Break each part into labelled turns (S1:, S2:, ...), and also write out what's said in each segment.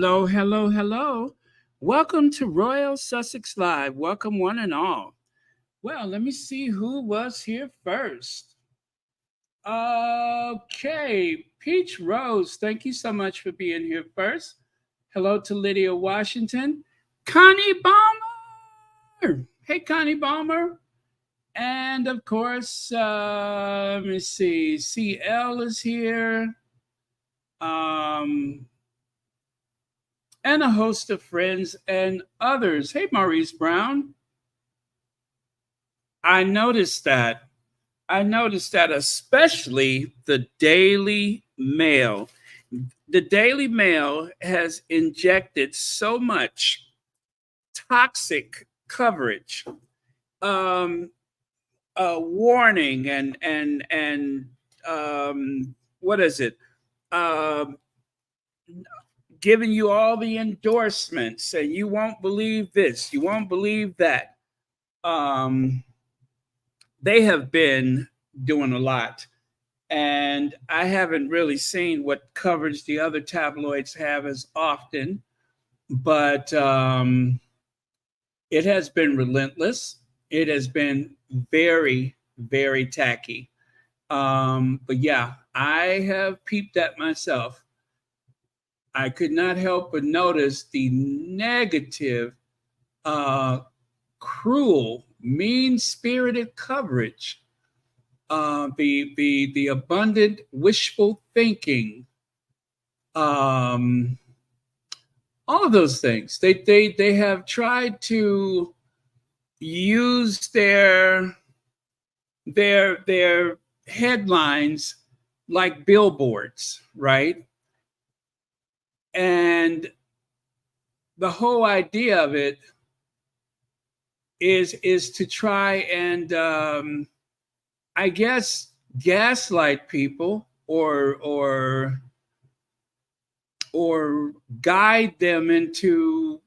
S1: Hello, hello, hello. Welcome to Royal Sussex Live. Welcome, one and all. Well, let me see who was here first. Okay, Peach Rose, thank you so much for being here first. Hello to Lydia Washington. Connie Balmer. Hey, Connie Balmer. And of course, let me see, CL is here. Um, and a host of friends and others. Hey, Maurice Brown. I noticed that. I noticed that, especially the Daily Mail. The Daily Mail has injected so much toxic coverage, um, warning, and what is it? Um, Giving you all the endorsements, and you won't believe this, you won't believe that. Um, they have been doing a lot, and I haven't really seen what coverage the other tabloids have as often, but it has been relentless. It has been very, very tacky. But yeah, I have peeped at myself. I could not help but notice the negative, uh, cruel, mean-spirited coverage, the abundant wishful thinking, um, all of those things. They have tried to use their headlines like billboards, right? And the whole idea of it is to try and I guess gaslight people or guide them into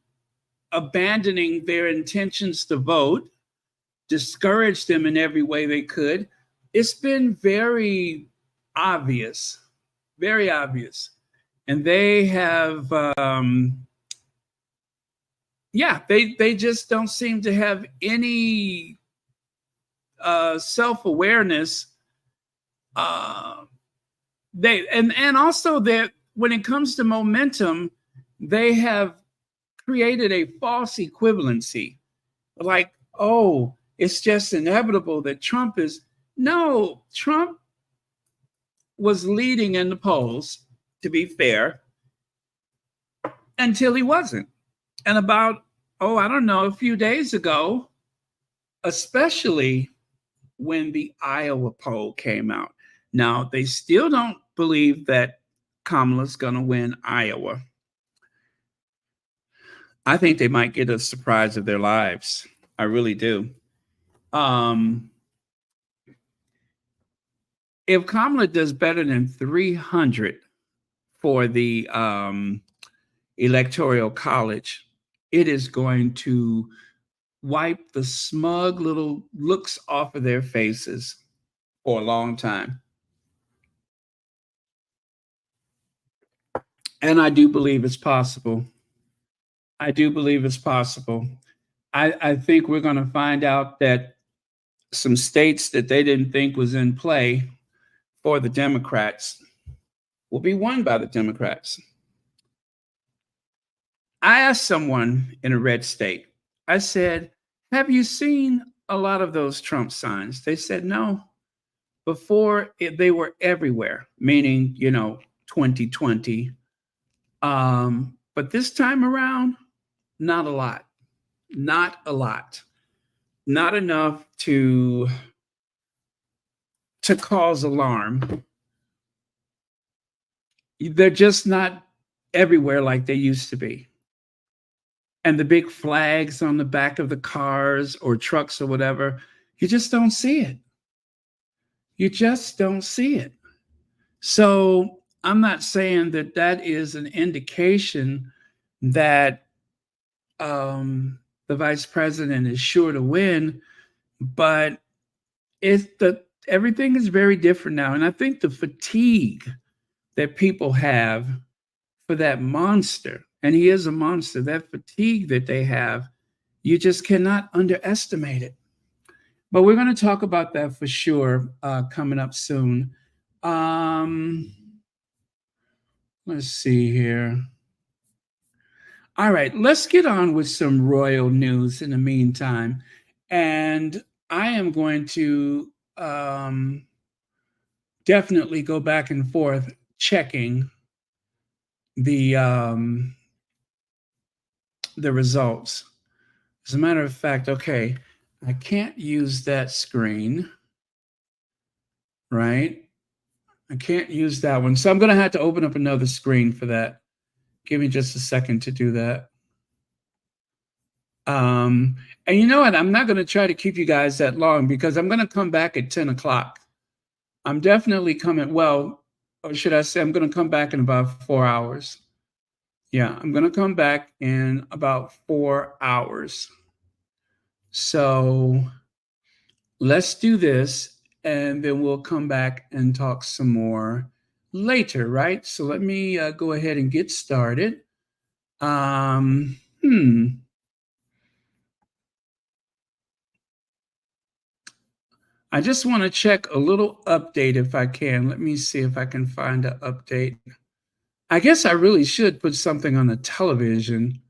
S1: abandoning their intentions to vote, discourage them in every way they could. It's been obvious, very obvious, and they have yeah, they just don't seem to have any self-awareness. Uh, they and also that when it comes to momentum, they have created a false equivalency. Like, oh, it's just inevitable that Trump is. No, Trump was leading in the polls, to be fair, until he wasn't. And about, oh, I don't know, a few days ago, especially when the Iowa poll came out. Now, they still don't believe that Kamala's going to win Iowa. I think they might get a surprise of their lives. I really do. Um, if Kamala does better than 300 for the electoral college, it is going to wipe the smug little looks off of their faces for a long time. And I do believe it's possible. I do believe it's possible. I think we're going to find out that some states that they didn't think was in play for the Democrats will be won by the Democrats. I asked someone in a red state, I said, have you seen a lot of those Trump signs? They said, no. They were everywhere, meaning, 2020. But this time around, not a lot. Not a lot. Not enough to cause alarm. They're just not everywhere like they used to be. And the big flags on the back of the cars or trucks or whatever, you just don't see it. You just don't see it. So I'm not saying that that is an indication that the vice president is sure to win, but everything is very different now. And I think the fatigue that people have for that monster, And he is a monster. That fatigue that they have, you just cannot underestimate it. But we're going to talk about that for sure coming up soon. Um, let's see here. All right, let's get on with some royal news in the meantime. And I am going to definitely go back and forth checking the results. As a matter of fact, okay, I can't use that screen, right? I can't use that one. So I'm going to have to open up another screen for that. Give me just a second to do that. And you know what? I'm not going to try to keep you guys that long because I'm going to come back at 10 o'clock. I'm definitely coming. Well, or should I say, I'm going to come back in about 4 hours. Yeah, I'm going to come back in about 4 hours. So let's do this and then we'll come back and talk some more later, right? So let me go ahead and get started. I just want to check a little update if I can. Let me see if I can find an update. I guess I really should put something on the television.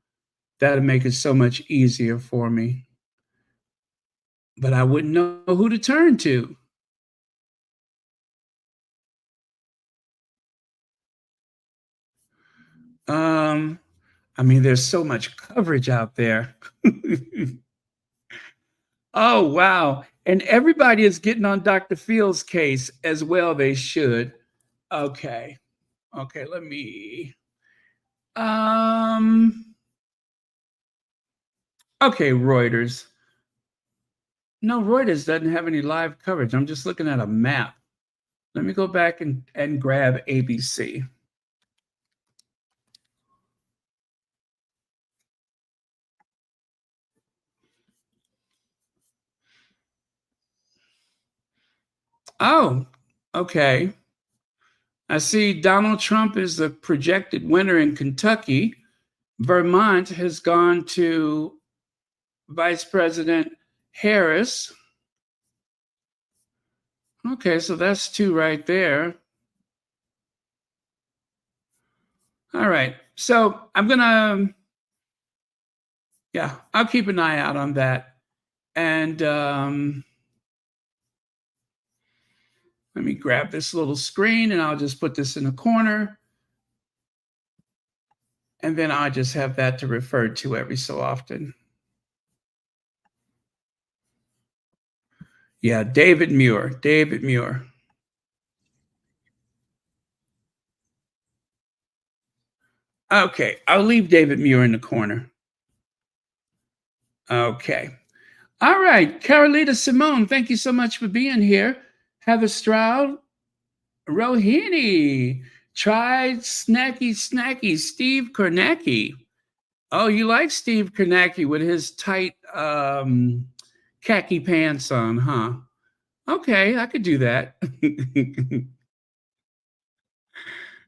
S1: That'd make it so much easier for me. But I wouldn't know who to turn to. I mean, there's so much coverage out there. Oh, wow. And everybody is getting on Dr. Phil's case as well. They should. Okay. Okay, let me. Okay, Reuters. No, Reuters doesn't have any live coverage. I'm just looking at a map. Let me go back and grab ABC. Oh, okay. I see Donald Trump is the projected winner in Kentucky. Vermont has gone to Vice President Harris. Okay, so that's two right there. All right. So I'm going to, yeah, I'll keep an eye out on that. And let me grab this little screen and I'll just put this in the corner. And then I just have that to refer to every so often. Yeah, David Muir. David Muir. Okay, I'll leave David Muir in the corner. Okay. All right, Carolita Simone, thank you so much for being here. Heather Stroud, Rohini, tried snacky, Steve Kornacki. Oh, you like Steve Kornacki with his tight khaki pants on, huh? Okay, I could do that.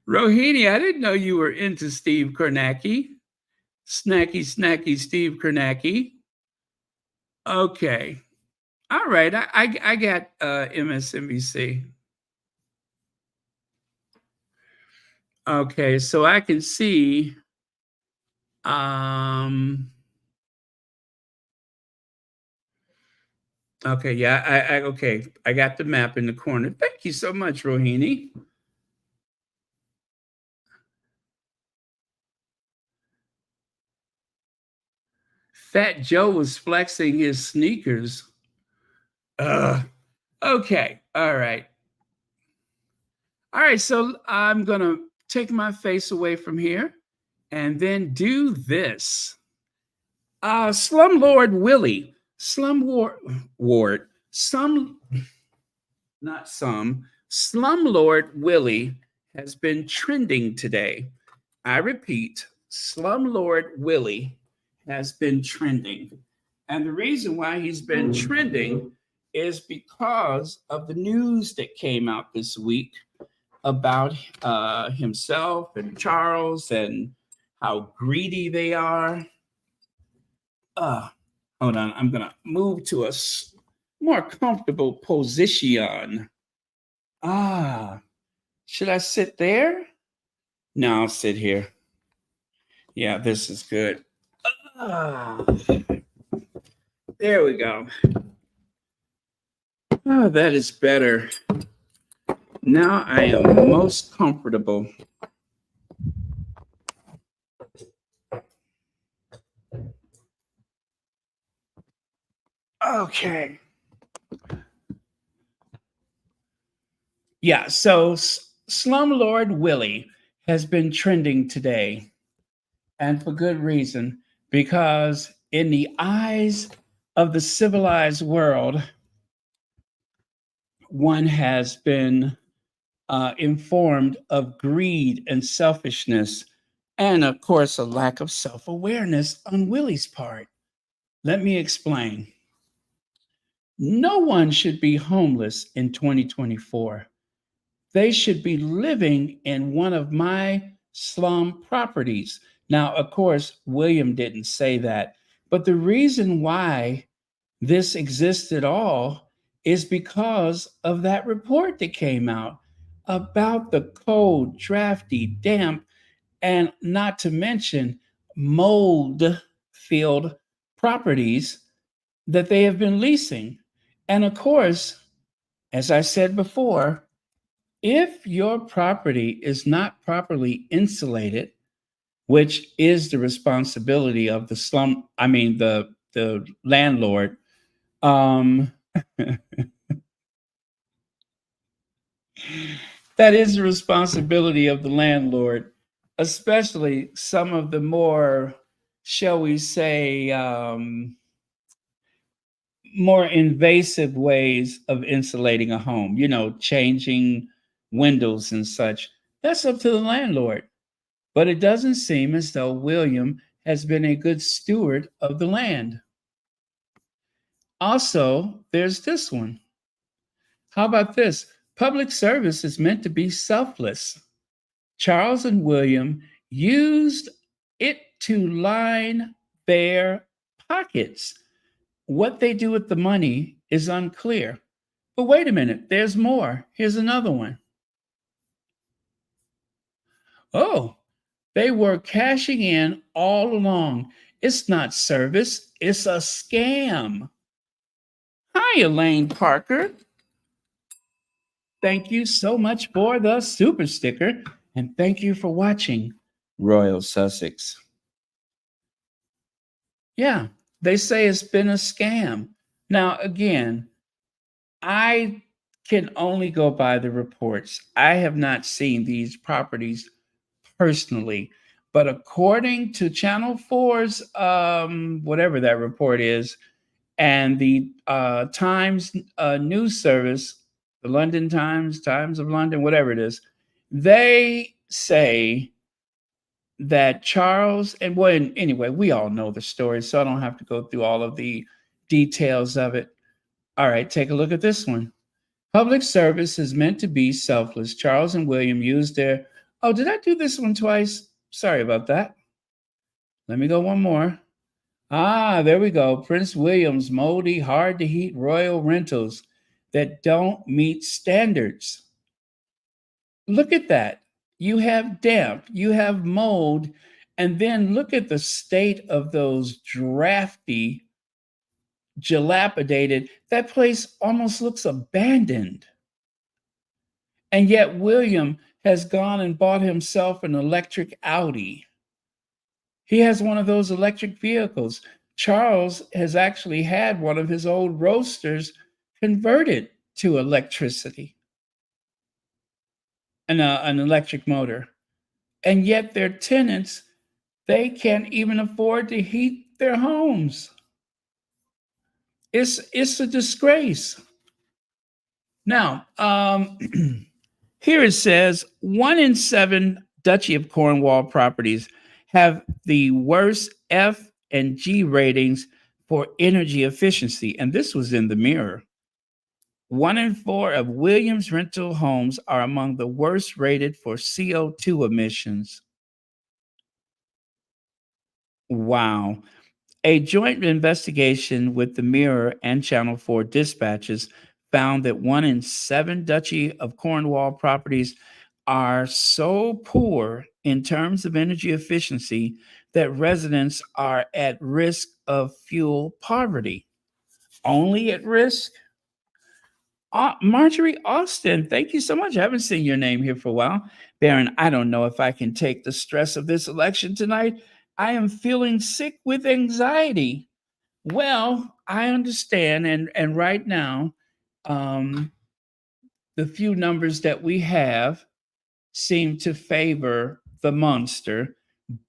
S1: Rohini, I didn't know you were into Steve Kornacki. Snacky, Steve Kornacki. Okay. All right. I got MSNBC. Okay, so I can see okay, yeah, I okay. I got the map in the corner. Thank you so much, Rohini. Fat Joe was flexing his sneakers. Okay, all right. All right, so I'm gonna take my face away from here and then do this. Slumlord Willie, Ward, some, not some, Slumlord Willie has been trending today. I repeat, Slumlord Willie has been trending. And the reason why he's been trending is because of the news that came out this week about himself and Charles and how greedy they are. Hold on, I'm gonna move to a more comfortable position. Ah, should I sit there? No, I'll sit here. Yeah, this is good. Ah, there we go. Oh, that is better. Now I am most comfortable. Okay. Yeah, so Slumlord Willie has been trending today, and for good reason, because in the eyes of the civilized world, one has been informed of greed and selfishness, and of course, a lack of self awareness on Willie's part. Let me explain. No one should be homeless in 2024. They should be living in one of my slum properties. Now, of course, William didn't say that, but the reason why this exists at all is because of that report that came out about the cold, drafty, damp, and not to mention mold filled properties that they have been leasing. And of course, as I said before, if your property is not properly insulated, which is the responsibility of the slum, I mean the landlord, um, that is the responsibility of the landlord, especially some of the more, shall we say, more invasive ways of insulating a home, changing windows and such. That's up to the landlord. But it doesn't seem as though William has been a good steward of the land. Also, there's this one. How about this? Public service is meant to be selfless. Charles and William used it to line their pockets. What they do with the money is unclear. But wait a minute, there's more. Here's another one. Oh, they were cashing in all along. It's not service, it's a scam. Hi, Elaine Parker. Thank you so much for the super sticker. And thank you for watching Royal Sussex. Yeah, they say it's been a scam. Now, again, I can only go by the reports. I have not seen these properties personally, but according to Channel 4's whatever that report is, and the Times news service, the London Times, Times of London, whatever it is, they say that Charles, and well, anyway, we all know the story, so I don't have to go through all of the details of it. All right, take a look at this one. Public service is meant to be selfless. Charles and William used their. Oh, did I do this one twice? Sorry about that. Let me go one more. Ah, there we go. Prince William's moldy, hard to heat royal rentals that don't meet standards. Look at that. You have damp, you have mold, and then look at the state of those drafty, dilapidated. That place almost looks abandoned. And yet, William has gone and bought himself an electric Audi. He has one of those electric vehicles. Charles has actually had one of his old roasters converted to electricity and an electric motor. And yet, their tenants, they can't even afford to heat their homes. It's a disgrace. Now, here it says 1 in 7 Duchy of Cornwall properties have the worst F and G ratings for energy efficiency. And this was in the Mirror. 1 in 4 of Williams rental homes are among the worst rated for CO2 emissions. Wow. A joint investigation with the Mirror and Channel 4 dispatches found that 1 in 7 Duchy of Cornwall properties are so poor in terms of energy efficiency that residents are at risk of fuel poverty. Only at risk? Marjorie Austin, thank you so much. I haven't seen your name here for a while. Baron, I don't know if I can take the stress of this election tonight. I am feeling sick with anxiety. Well, I understand, and right now, um, the few numbers that we have seem to favor the monster,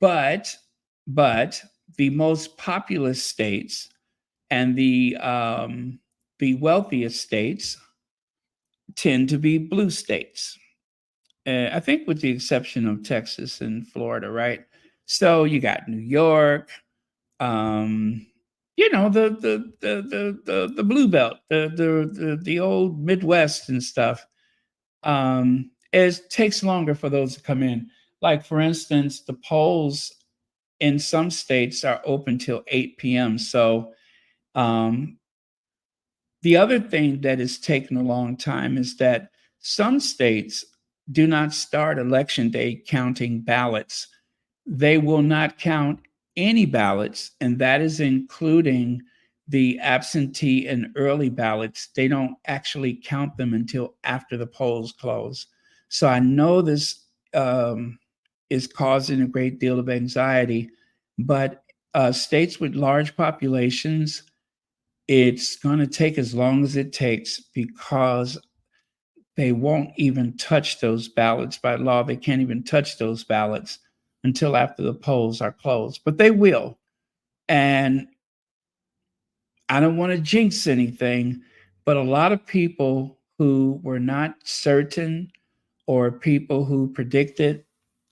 S1: but but the most populous states and the wealthiest states tend to be blue states. I think, with the exception of Texas and Florida, right? So you got New York, um, the blue belt, the old Midwest and stuff. It takes longer for those to come in. Like, for instance, the polls in some states are open till 8 p.m. So um, the other thing that has taken a long time is that some states do not start election day counting ballots. They will not count any ballots, and that is including the absentee and early ballots. They don't actually count them until after the polls close. So I know this is causing a great deal of anxiety, but states with large populations, it's going to take as long as it takes because they won't even touch those ballots by law. They can't even touch those ballots until after the polls are closed, but they will. And I don't want to jinx anything, but a lot of people who were not certain, or people who predicted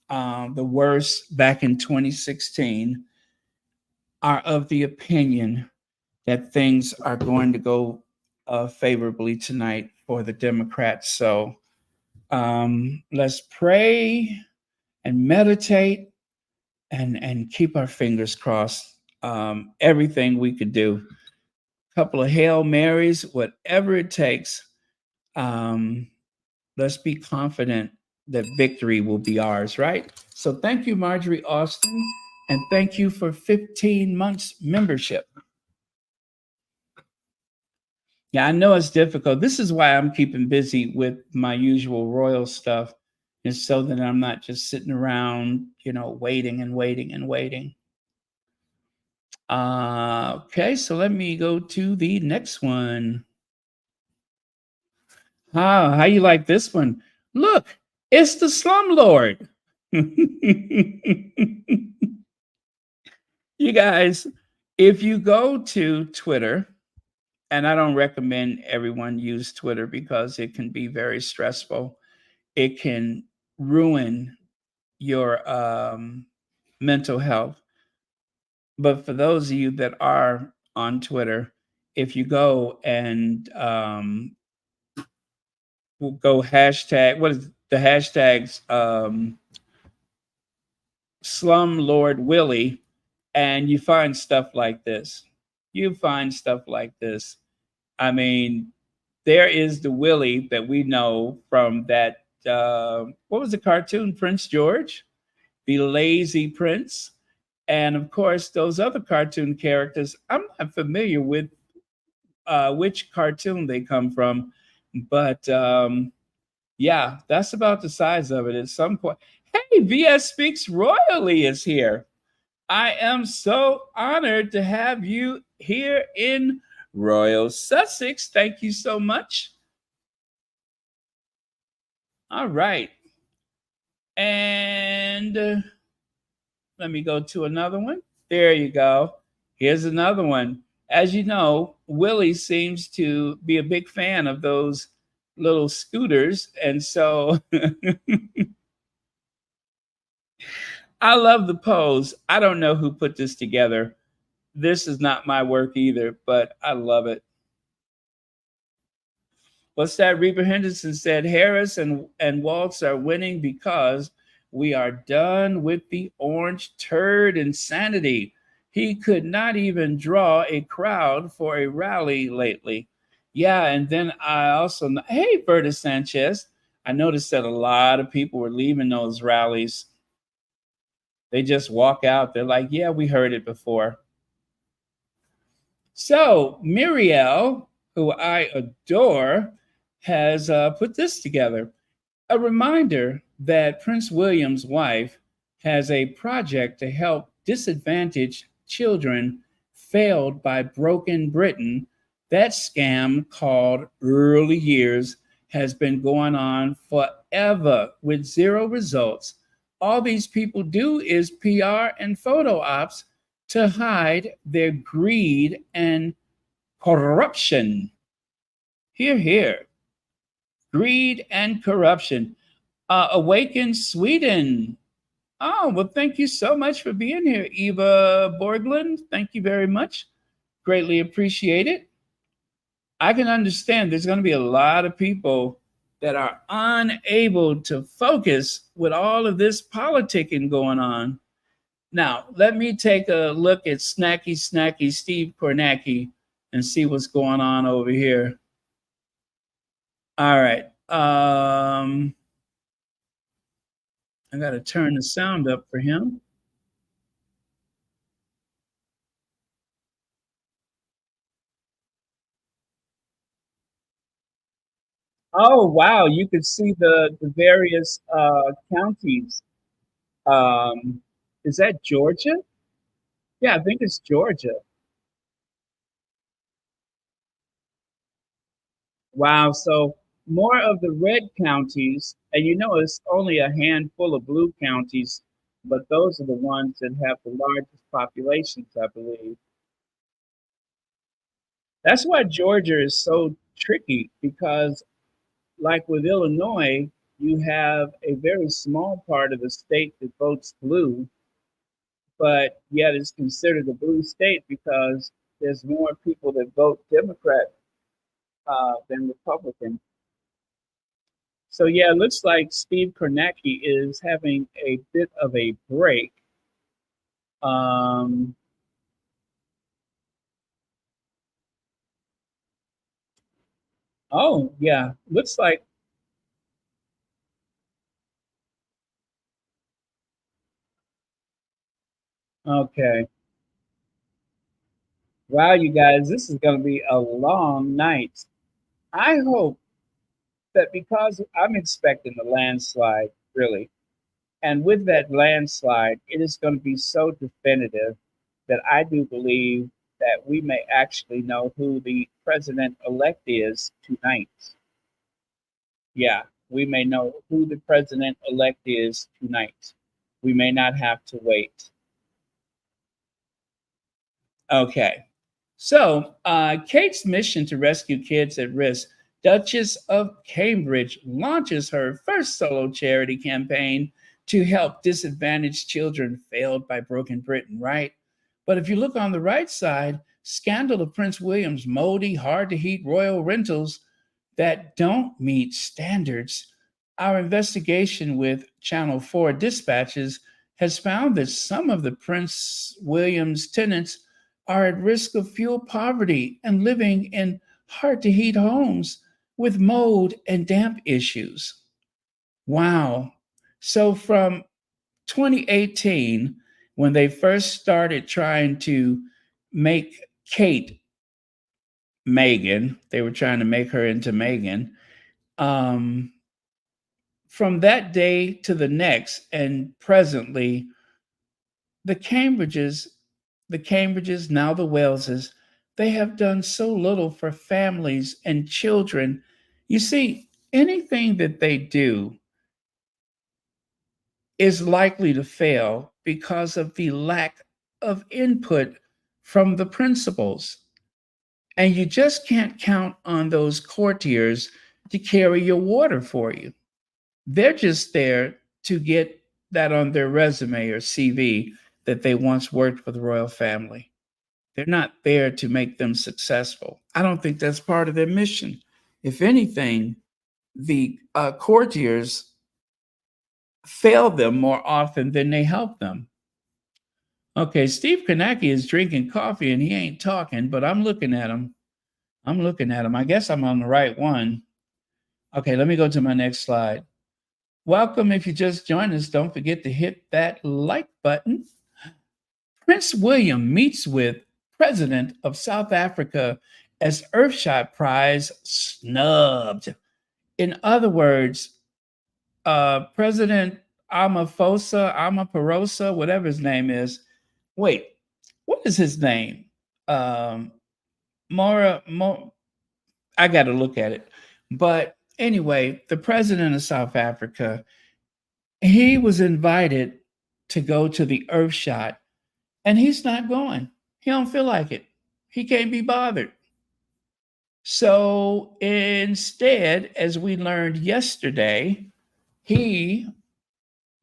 S1: the worst back in 2016, are of the opinion that things are going to go favorably tonight for the Democrats. So let's pray and meditate and keep our fingers crossed. Everything we could do, a couple of Hail Marys, whatever it takes. Um, let's be confident that victory will be ours, right? So thank you, Marjorie Austin, and thank you for 15 months membership. Yeah, I know it's difficult. This is why I'm keeping busy with my usual royal stuff, is so that I'm not just sitting around, waiting and waiting and waiting. Okay, so let me go to the next one. How you like this one? Look, it's the slumlord. You guys, if you go to Twitter, and I don't recommend everyone use Twitter because it can be very stressful. It can ruin your mental health. But for those of you that are on Twitter, if you go and go hashtag, what is the hashtags? Slumlord Willie, and you find stuff like this. You find stuff like this. I mean, there is the Willie that we know from that. What was the cartoon? Prince George, the lazy prince, and of course those other cartoon characters. I'm not familiar with which cartoon they come from, but yeah, that's about the size of it. At some point, hey, VS Speaks Royally is here. I am so honored to have you here in Royal Sussex. Thank you so much. All right. And let me go to another one. There you go. Here's another one. As you know, Willie seems to be a big fan of those little scooters. And so I love the pose. I don't know who put this together. This is not my work either, but I love it. What's that? Reba Henderson said Harris and Waltz are winning because We are done with the orange turd insanity. He could not even draw a crowd for a rally lately. Yeah, and then I also, hey, Berta Sanchez, I noticed that a lot of people were leaving those rallies. They just walk out. They're like, yeah, we heard it before. So, Muriel, who I adore, has put this together. A reminder that Prince William's wife has a project to help disadvantaged children failed by Broken Britain. That scam called Early Years has been going on forever with zero results. All these people do is PR and photo ops to hide their greed and corruption. Here, here. Greed and corruption. Awaken Sweden. Oh, well, thank you so much for being here, Eva Borglund. Thank you very much. Greatly appreciate it. I can understand there's going to be a lot of people that are unable to focus with all of this politicking going on. Now, let me take a look at Snacky Steve Kornacki and see what's going on over here. All right. I got to turn the sound up for him. Oh, wow. You can see the various counties. Um, is that Georgia? Yeah, I think it's Georgia. Wow. So more of the red counties, and you know, it's only a handful of blue counties, but those are the ones that have the largest populations, I believe. That's why Georgia is so tricky because, like with Illinois, you have a very small part of the state that votes blue, but yet it's considered a blue state because there's more people that vote Democrat than Republican. So yeah, it looks like Steve Kornacki is having a bit of a break. Um, oh yeah, looks like okay. Wow, you guys, this is going to be a long night. I hope that because I'm expecting a landslide, really, and with that landslide, it is going to be so definitive that I do believe that we may actually know who the president elect is tonight. Yeah, we may know who the president elect is tonight. We may not have to wait. Okay. So, Kate's mission to rescue kids at risk, Duchess of Cambridge launches her first solo charity campaign to help disadvantaged children failed by Broken Britain, right? But if you look on the right side, scandal of Prince William's moldy, hard to heat royal rentals that don't meet standards. Our investigation with Channel 4 dispatches has found that some of the Prince William's tenants are at risk of fuel poverty and living in hard to heat homes with mold and damp issues. Wow. So from 2018, when they first started trying to make Kate Meghan, they were trying to make her into Meghan. Um, from that day to the next, and presently, the Cambridges, the Cambridges, now the Waleses, they have done so little for families and children. You see, anything that they do is likely to fail because of the lack of input from the principals. And you just can't count on those courtiers to carry your water for you. They're just there to get that on their resume or CV that they once worked for the royal family. They're not there to make them successful. I don't think that's part of their mission. If anything, the courtiers fail them more often than they help them. Okay, Steve Kanaki is drinking coffee and he ain't talking, but I'm looking at him. I'm looking at him. I guess I'm on the right one. Okay, let me go to my next slide. Welcome. If you just joined us, don't forget to hit that like button. Prince William meets with President of South Africa as Earthshot Prize snubbed. In other words, President Amaposa, whatever his name is. Wait, what is his name? Um, I got to look at it. But anyway, the president of South Africa, he was invited to go to the Earthshot, and he's not going. He don't feel like it. He can't be bothered. So instead, as we learned yesterday, he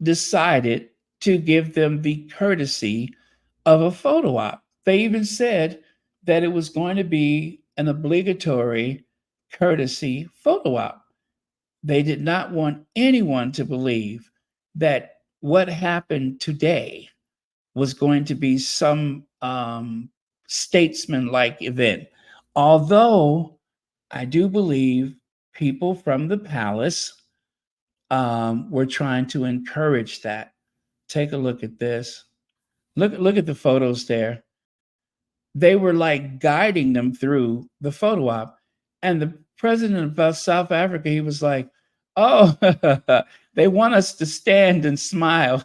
S1: decided to give them the courtesy of a photo op. They even said that it was going to be an obligatory courtesy photo op. They did not want anyone to believe that what happened today was going to be some statesman-like event. Although I do believe people from the palace were trying to encourage that. Take a look at this. Look at the photos there. They were like guiding them through the photo op. And the president of South Africa, he was like, oh, they want us to stand and smile.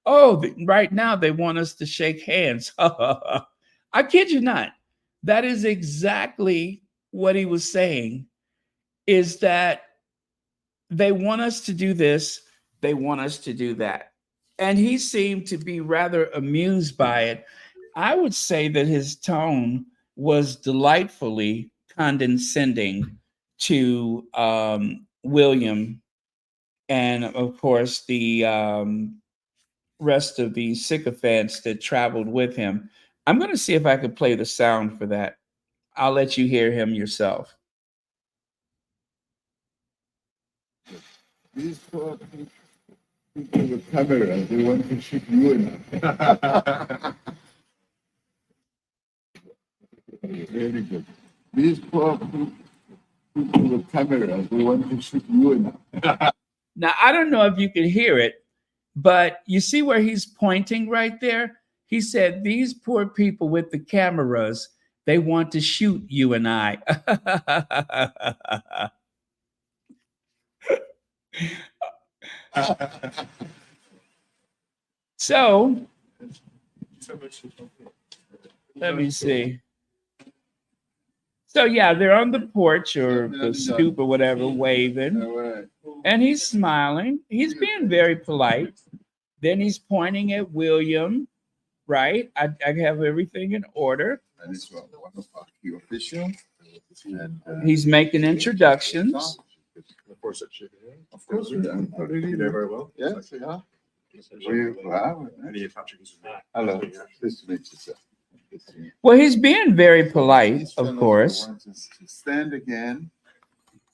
S1: Oh, right now they want us to shake hands. I kid you not. That is exactly what he was saying, is that they want us to do this, they want us to do that. And he seemed to be rather amused by it. I would say that his tone was delightfully condescending to William and, of course, the rest of the sycophants that traveled with him. I'm going to see if I could play the sound for that. I'll let you hear him yourself.
S2: These poor people with cameras, they want to shoot you now. Very good. These poor people with cameras, they want to shoot you now.
S1: Now, I don't know if you can hear it, but you see where he's pointing right there? He said, these poor people with the cameras, they want to shoot you and I. So, let me see. So, yeah, they're on the porch or the stoop or whatever, waving. And he's smiling. He's being very polite. Then he's pointing at William, right? I have everything in order.
S2: And this one of our key officials. And
S1: He's making introductions.
S2: of course, I'm already there very well. Yes, yeah. Wow. Hello. Nice to meet you, sir.
S1: Well, he's being very polite, of course.
S2: Stand again.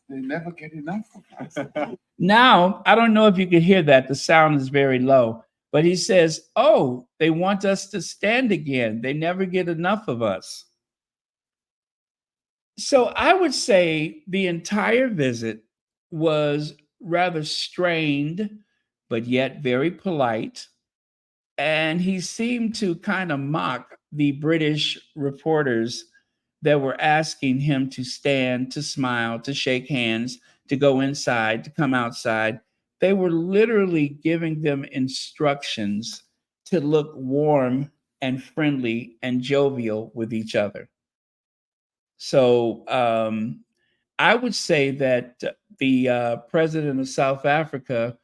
S2: They never get enough of us.
S1: Now, I don't know if you can hear that. The sound is very low. But he says, oh, they want us to stand again. They never get enough of us. So I would say the entire visit was rather strained, but yet very polite. And he seemed to kind of mock the British reporters that were asking him to stand, to smile, to shake hands, to go inside, to come outside. They were literally giving them instructions to look warm and friendly and jovial with each other. So I would say that the president of South Africa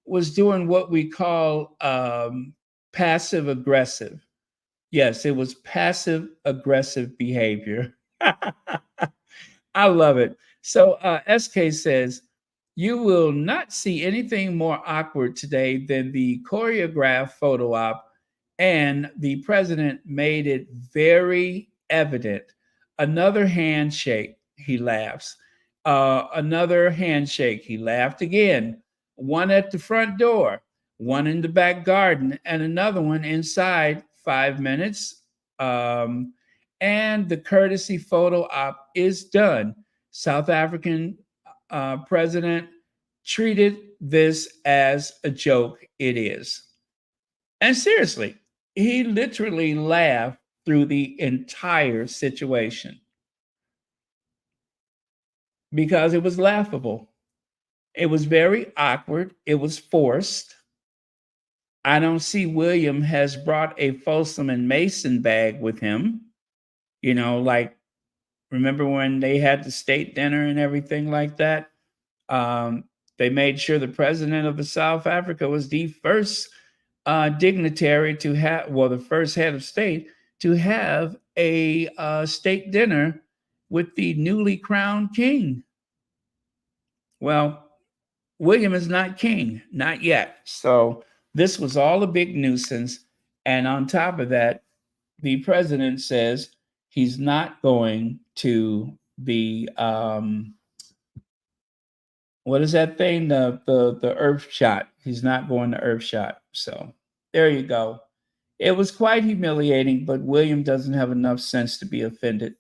S1: was doing what we call passive aggressive. Yes, it was passive aggressive behavior. I love it. So SK says, you will not see anything more awkward today than the choreographed photo op, and the president made it very evident. Another handshake, he laughs. Another handshake, he laughed again. one at the front door, one in the back garden, and another one inside 5 minutes. Um, and the courtesy photo op is done. South African president treated this as a joke. It is. And seriously, he literally laughed through the entire situation because it was laughable. It was very awkward. It was forced. I don't see William has brought a Folsom and Mason bag with him. Like remember when they had the state dinner and everything like that? Um, they made sure the president of the South Africa was the first dignitary to have, well, the first head of state to have a state dinner with the newly crowned king. Well, William is not king, not yet. So this was all a big nuisance. And on top of that, the president says he's not going to be what is that thing? The earth shot. He's not going to earth shot. So there you go. It was quite humiliating, but William doesn't have enough sense to be offended.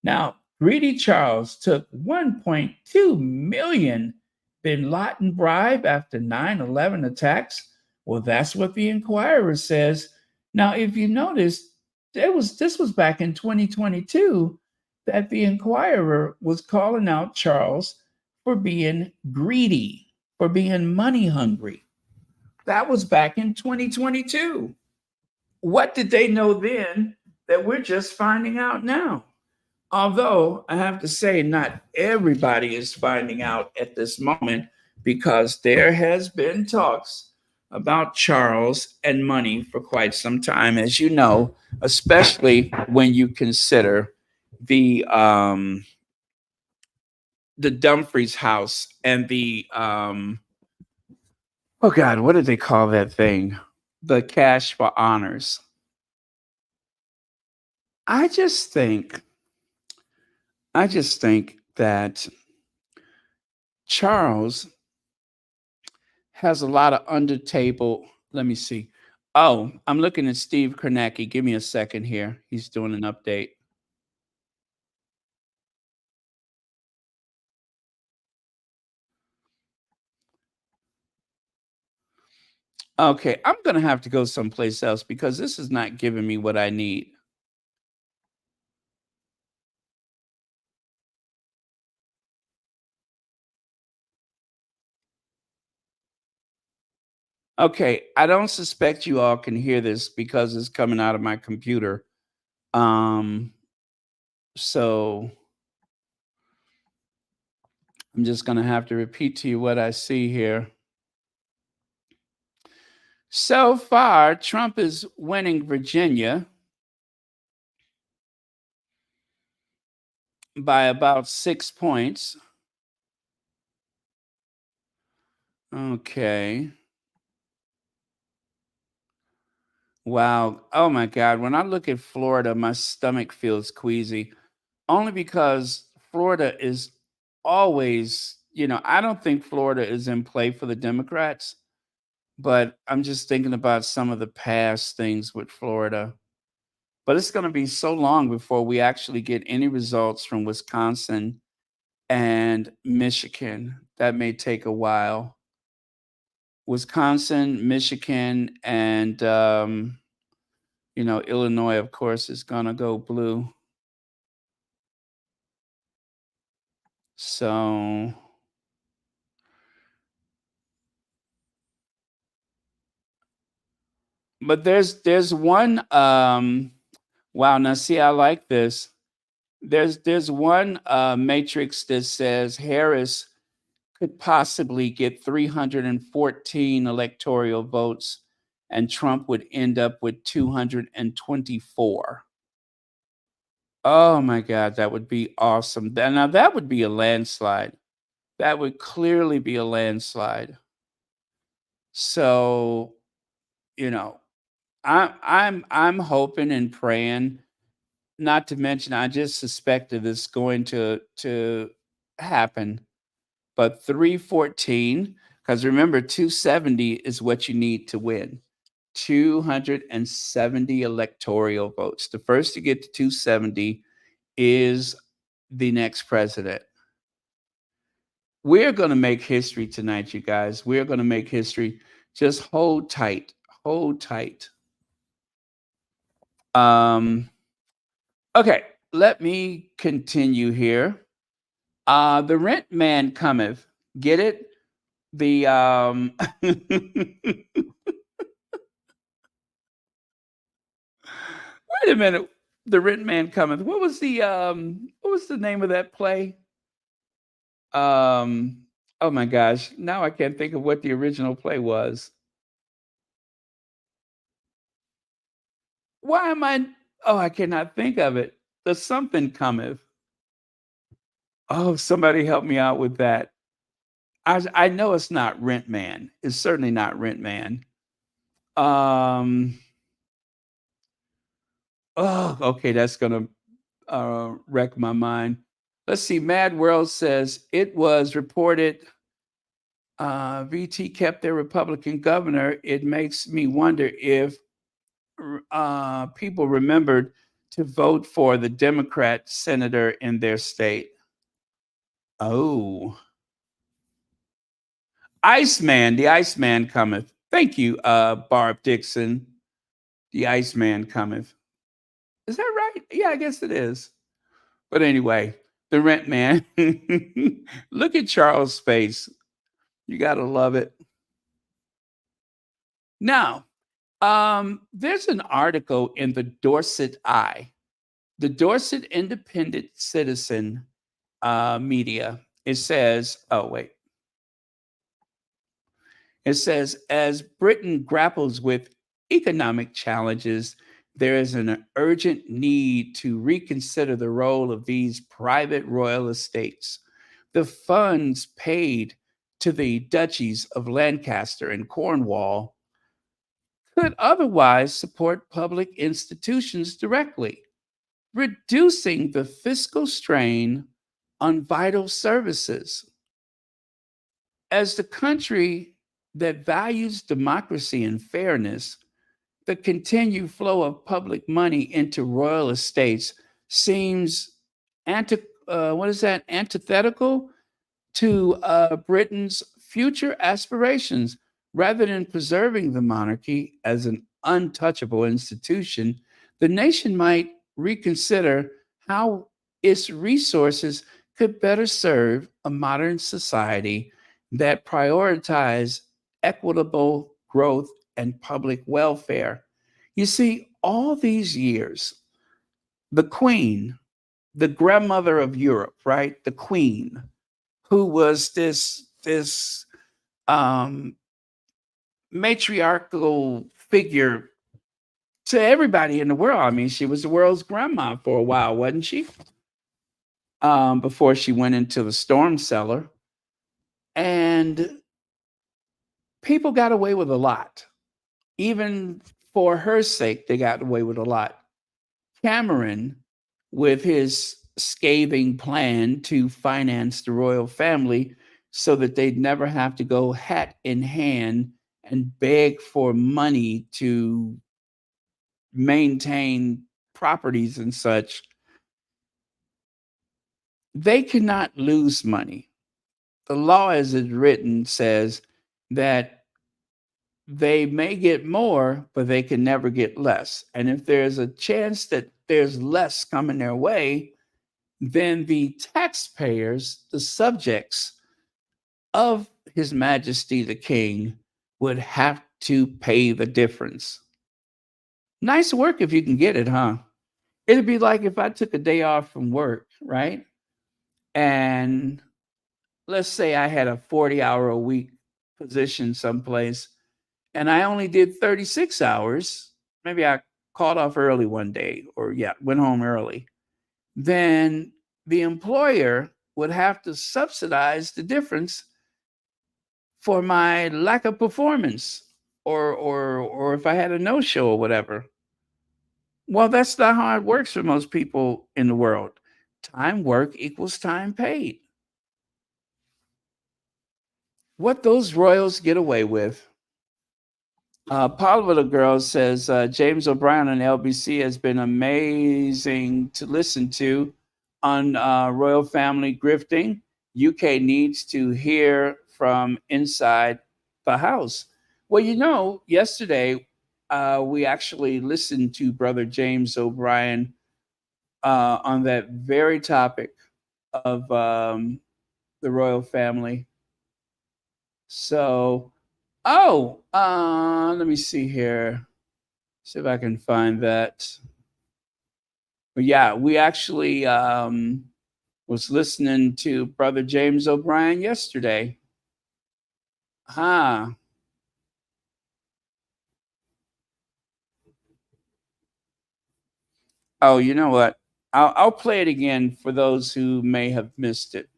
S1: Now, greedy Charles took 1.2 million bin Laden bribe after 9/11 attacks. Well, that's what the Inquirer says. Now, if you notice, this was back in 2022 that the Inquirer was calling out Charles for being greedy, for being money hungry. That was back in 2022. What did they know then that we're just finding out now? Although I have to say, not everybody is finding out at this moment because there has been talks about Charles and money for quite some time, as you know, especially when you consider the Dumfries house and the oh God, what did they call that thing? The cash for honors. I just think that Charles has a lot of under table. Let me see. Oh, I'm looking at Steve Kornacki. Give me a second here. He's doing an update. Okay, I'm going to have to go someplace else because this is not giving me what I need. Okay, I don't suspect you all can hear this because it's coming out of my computer. So I'm just going to have to repeat to you what I see here. So far, Trump is winning Virginia by about 6 points. Okay. Wow. Oh my God. When I look at Florida, my stomach feels queasy only because Florida is always, I don't think Florida is in play for the Democrats, but I'm just thinking about some of the past things with Florida. But it's going to be so long before we actually get any results from Wisconsin and Michigan. That may take a while. Wisconsin, Michigan, and Illinois, of course, is gonna go blue. So but there's one wow, now see, I like this. There's one matrix that says Harris could possibly get 314 electoral votes and Trump would end up with 224. Oh my God, that would be awesome. Now that would be a landslide. That would clearly be a landslide. So, you know, I'm hoping and praying, not to mention I just suspected this going to happen. But 314, Because remember, 270 is what you need to win. 270 electoral votes. The first to get to 270 is the next president. We're going to make history tonight, you guys. We're going to make history. Just hold tight. Hold tight. Okay, let me continue here. The rent man cometh. Get it? The wait a minute. The rent man cometh. What was the name of that play? Oh my gosh, now I can't think of what the original play was. Why am I I cannot think of it. The something cometh. Oh, somebody help me out with that. I know it's not Rent Man. It's certainly not Rent Man. Okay, that's gonna wreck my mind. Let's see. Mad World says it was reported VT kept their Republican governor. It makes me wonder if people remembered to vote for the Democrat senator in their state. Oh, Iceman, the Iceman cometh. Thank you, Barb Dixon. The Iceman cometh. Is that right? Yeah, I guess it is. But anyway, the rent man. Look at Charles' face. You got to love it. Now, there's an article in the Dorset Eye, the Dorset Independent Citizen media. It says, it says, as Britain grapples with economic challenges, there is an urgent need to reconsider the role of these private royal estates. The funds paid to the duchies of Lancaster and Cornwall could otherwise support public institutions directly, reducing the fiscal strain on vital services. As the country that values democracy and fairness, the continued flow of public money into royal estates seems antithetical to Britain's future aspirations. Rather than preserving the monarchy as an untouchable institution, the nation might reconsider how its resources could better serve a modern society that prioritizes equitable growth and public welfare. You see, all these years, the Queen, the grandmother of Europe, right? The Queen, who was this matriarchal figure to everybody in the world. I mean, she was the world's grandma for a while, wasn't she? Before she went into the storm cellar. And people got away with a lot. Even for her sake, they got away with a lot. Cameron, with his scathing plan to finance the royal family so that they'd never have to go hat in hand and beg for money to maintain properties and such, they cannot lose money. The law as it's written says that they may get more, but they can never get less. And if there's a chance that there's less coming their way, then the taxpayers, the subjects of His Majesty the King, would have to pay the difference. Nice work if you can get it, huh? It'd be like if I took a day off from work, right? And let's say I had a 40-hour-a-week position someplace, and I only did 36 hours. Maybe I called off early one day or went home early. Then the employer would have to subsidize the difference for my lack of performance or if I had a no-show or whatever. Well, that's not how it works for most people in the world. Time work equals time paid. what those royals get away with. Paula the girl says James O'Brien on LBC has been amazing to listen to on royal family grifting. UK needs to hear from inside the house. Well, you know, yesterday we actually listened to Brother James O'Brien on that very topic of the royal family. So, let me see here. See if I can find that. But yeah, we actually was listening to Brother James O'Brien yesterday. Huh. Oh, you know what? I'll play it again for those who may have missed it.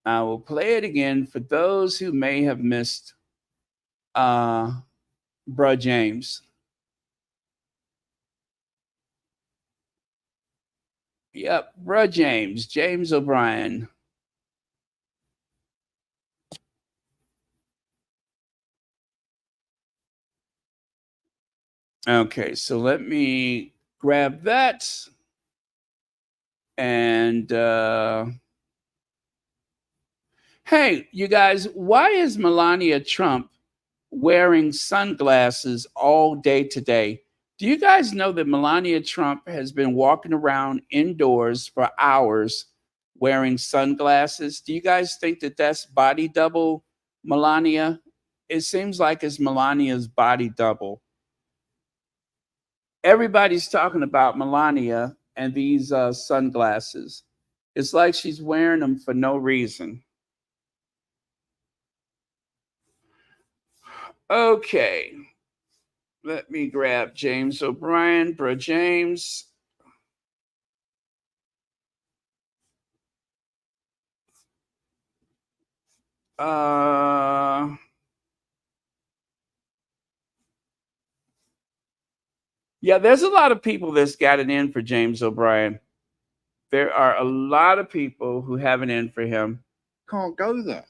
S1: I will play it again for those who may have missed Bruh James. Yep, Bruh James, James O'Brien. Okay, so let me grab that. And hey, you guys, why is Melania Trump wearing sunglasses all day today? Do you guys know that Melania Trump has been walking around indoors for hours wearing sunglasses? Do you guys think that that's body double Melania? It seems like it's Melania's body double. Everybody's talking about Melania and these sunglasses. It's like she's wearing them for no reason. Okay. Let me grab James O'Brien, Bruh James. Yeah, there's a lot of people that's got it in for James O'Brien. There are a lot of people who have it in for him.
S2: Can't go there.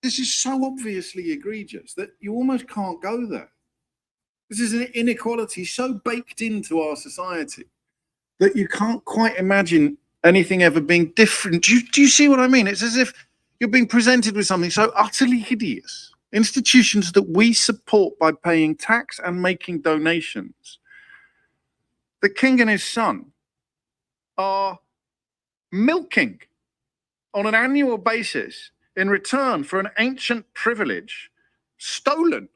S2: This is so obviously egregious that you almost can't go there. This is an inequality so baked into our society that you can't quite imagine anything ever being different. Do you see what I mean? It's as if you're being presented with something so utterly hideous. Institutions that we support by paying tax and making donations. The king and his son are milking on an annual basis in return for an ancient privilege stolen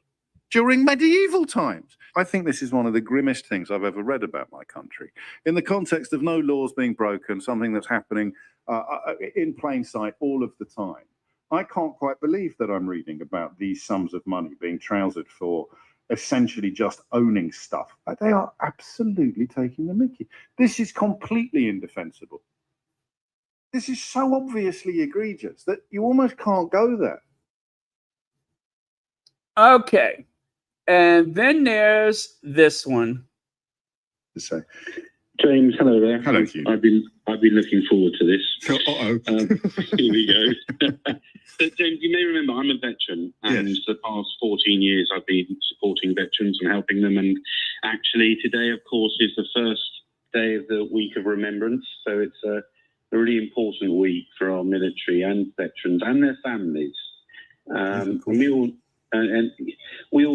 S2: during medieval times. I think this is one of the grimmest things I've ever read about my country. In the context of no laws being broken, something that's happening in plain sight all of the time. I can't quite believe that I'm reading about these sums of money being trousered for essentially just owning stuff. They are absolutely taking the mickey. This is completely indefensible. This is so obviously egregious that you almost can't go there.
S1: Okay. And then there's this one.
S2: So,
S3: James, hello there.
S2: Hello, Hugh.
S3: I've been looking forward to this. Here we go. So, James, you may remember I'm a veteran, and
S2: Yes.
S3: for the past 14 years I've been supporting veterans and helping them. And actually, today, of course, is the first day of the week of remembrance. So it's a really important week for our military and veterans and their families. And we all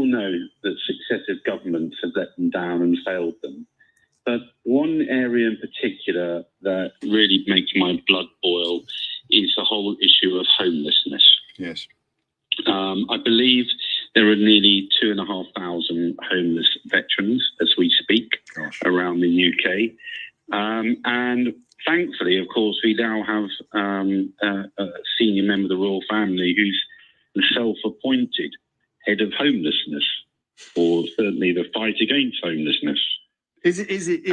S3: know that successive governments have let them down and failed them. But one area in particular that really makes my blood boil is the whole issue of homelessness.
S2: Yes.
S3: I believe there are nearly 2,500 homeless veterans as we speak around the UK. And thankfully, of course, we now have a senior member of the royal family who's the self-appointed head of homelessness, or certainly the fight against homelessness.
S2: Is it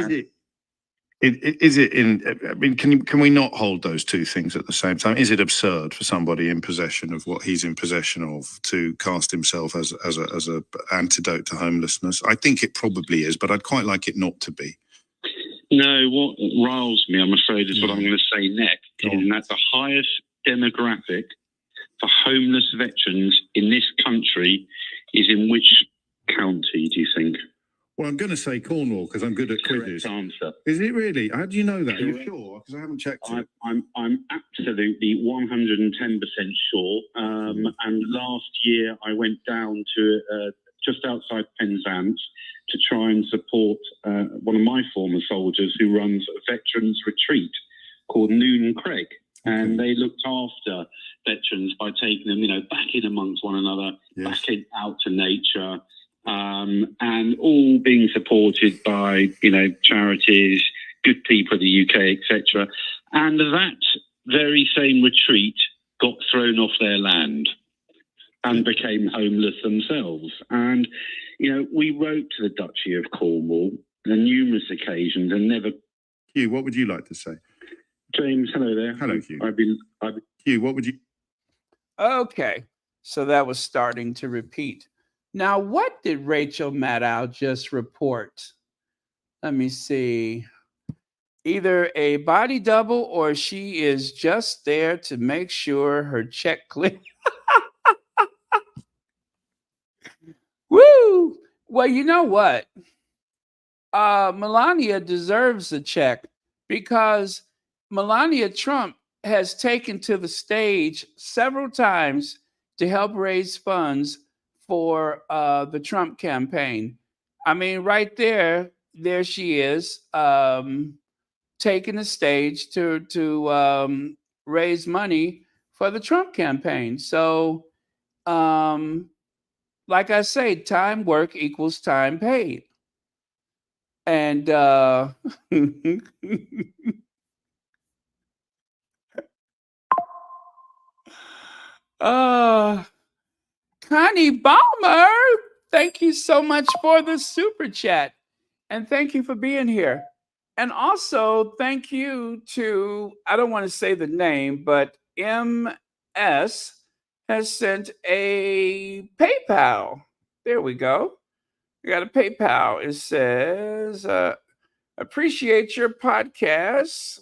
S2: in? I mean, can we not hold those two things at the same time? Is it absurd for somebody in possession of what he's in possession of to cast himself as a antidote to homelessness? I think it probably is, but I'd quite like it not to be.
S3: No, what riles me, I'm afraid, is what I'm going to say next. And that's the highest demographic for homeless veterans in this country is in which county, do you think?
S2: Well, I'm going to say Cornwall because I'm good at quizzes.
S3: Correct answer.
S2: Is it really? How do you know that? Are you
S3: Correct.
S2: sure? Because I haven't checked it.
S3: I'm absolutely 110% sure. And last year I went down to just outside Penzance to try and support one of my former soldiers who runs a veterans retreat called Noon Craig. And they looked after veterans by taking them, back in amongst one another, back out to nature, and all being supported by, charities, good people in the UK, etc. And that very same retreat got thrown off their land and became homeless themselves. And, we wrote to the Duchy of Cornwall on numerous occasions and never...
S2: Hugh, what would you like to say?
S3: James, hello there.
S2: Hello, Hugh.
S3: Hugh,
S2: what would you...
S1: Okay, so that was starting to repeat. Now, what did Rachel Maddow just report? Let me see. Either a body double or she is just there to make sure her check clear. Woo! Well, you know what? Melania deserves a check because Melania Trump has taken to the stage several times to help raise funds for the Trump campaign. I mean, right there she is, taking the stage to raise money for the Trump campaign. So, like I say, time work equals time paid. And Connie Balmer, thank you so much for the super chat. And thank you for being here. And also, thank you to, I don't want to say the name, but MS has sent a PayPal. There we go. We got a PayPal. It says, appreciate your podcast.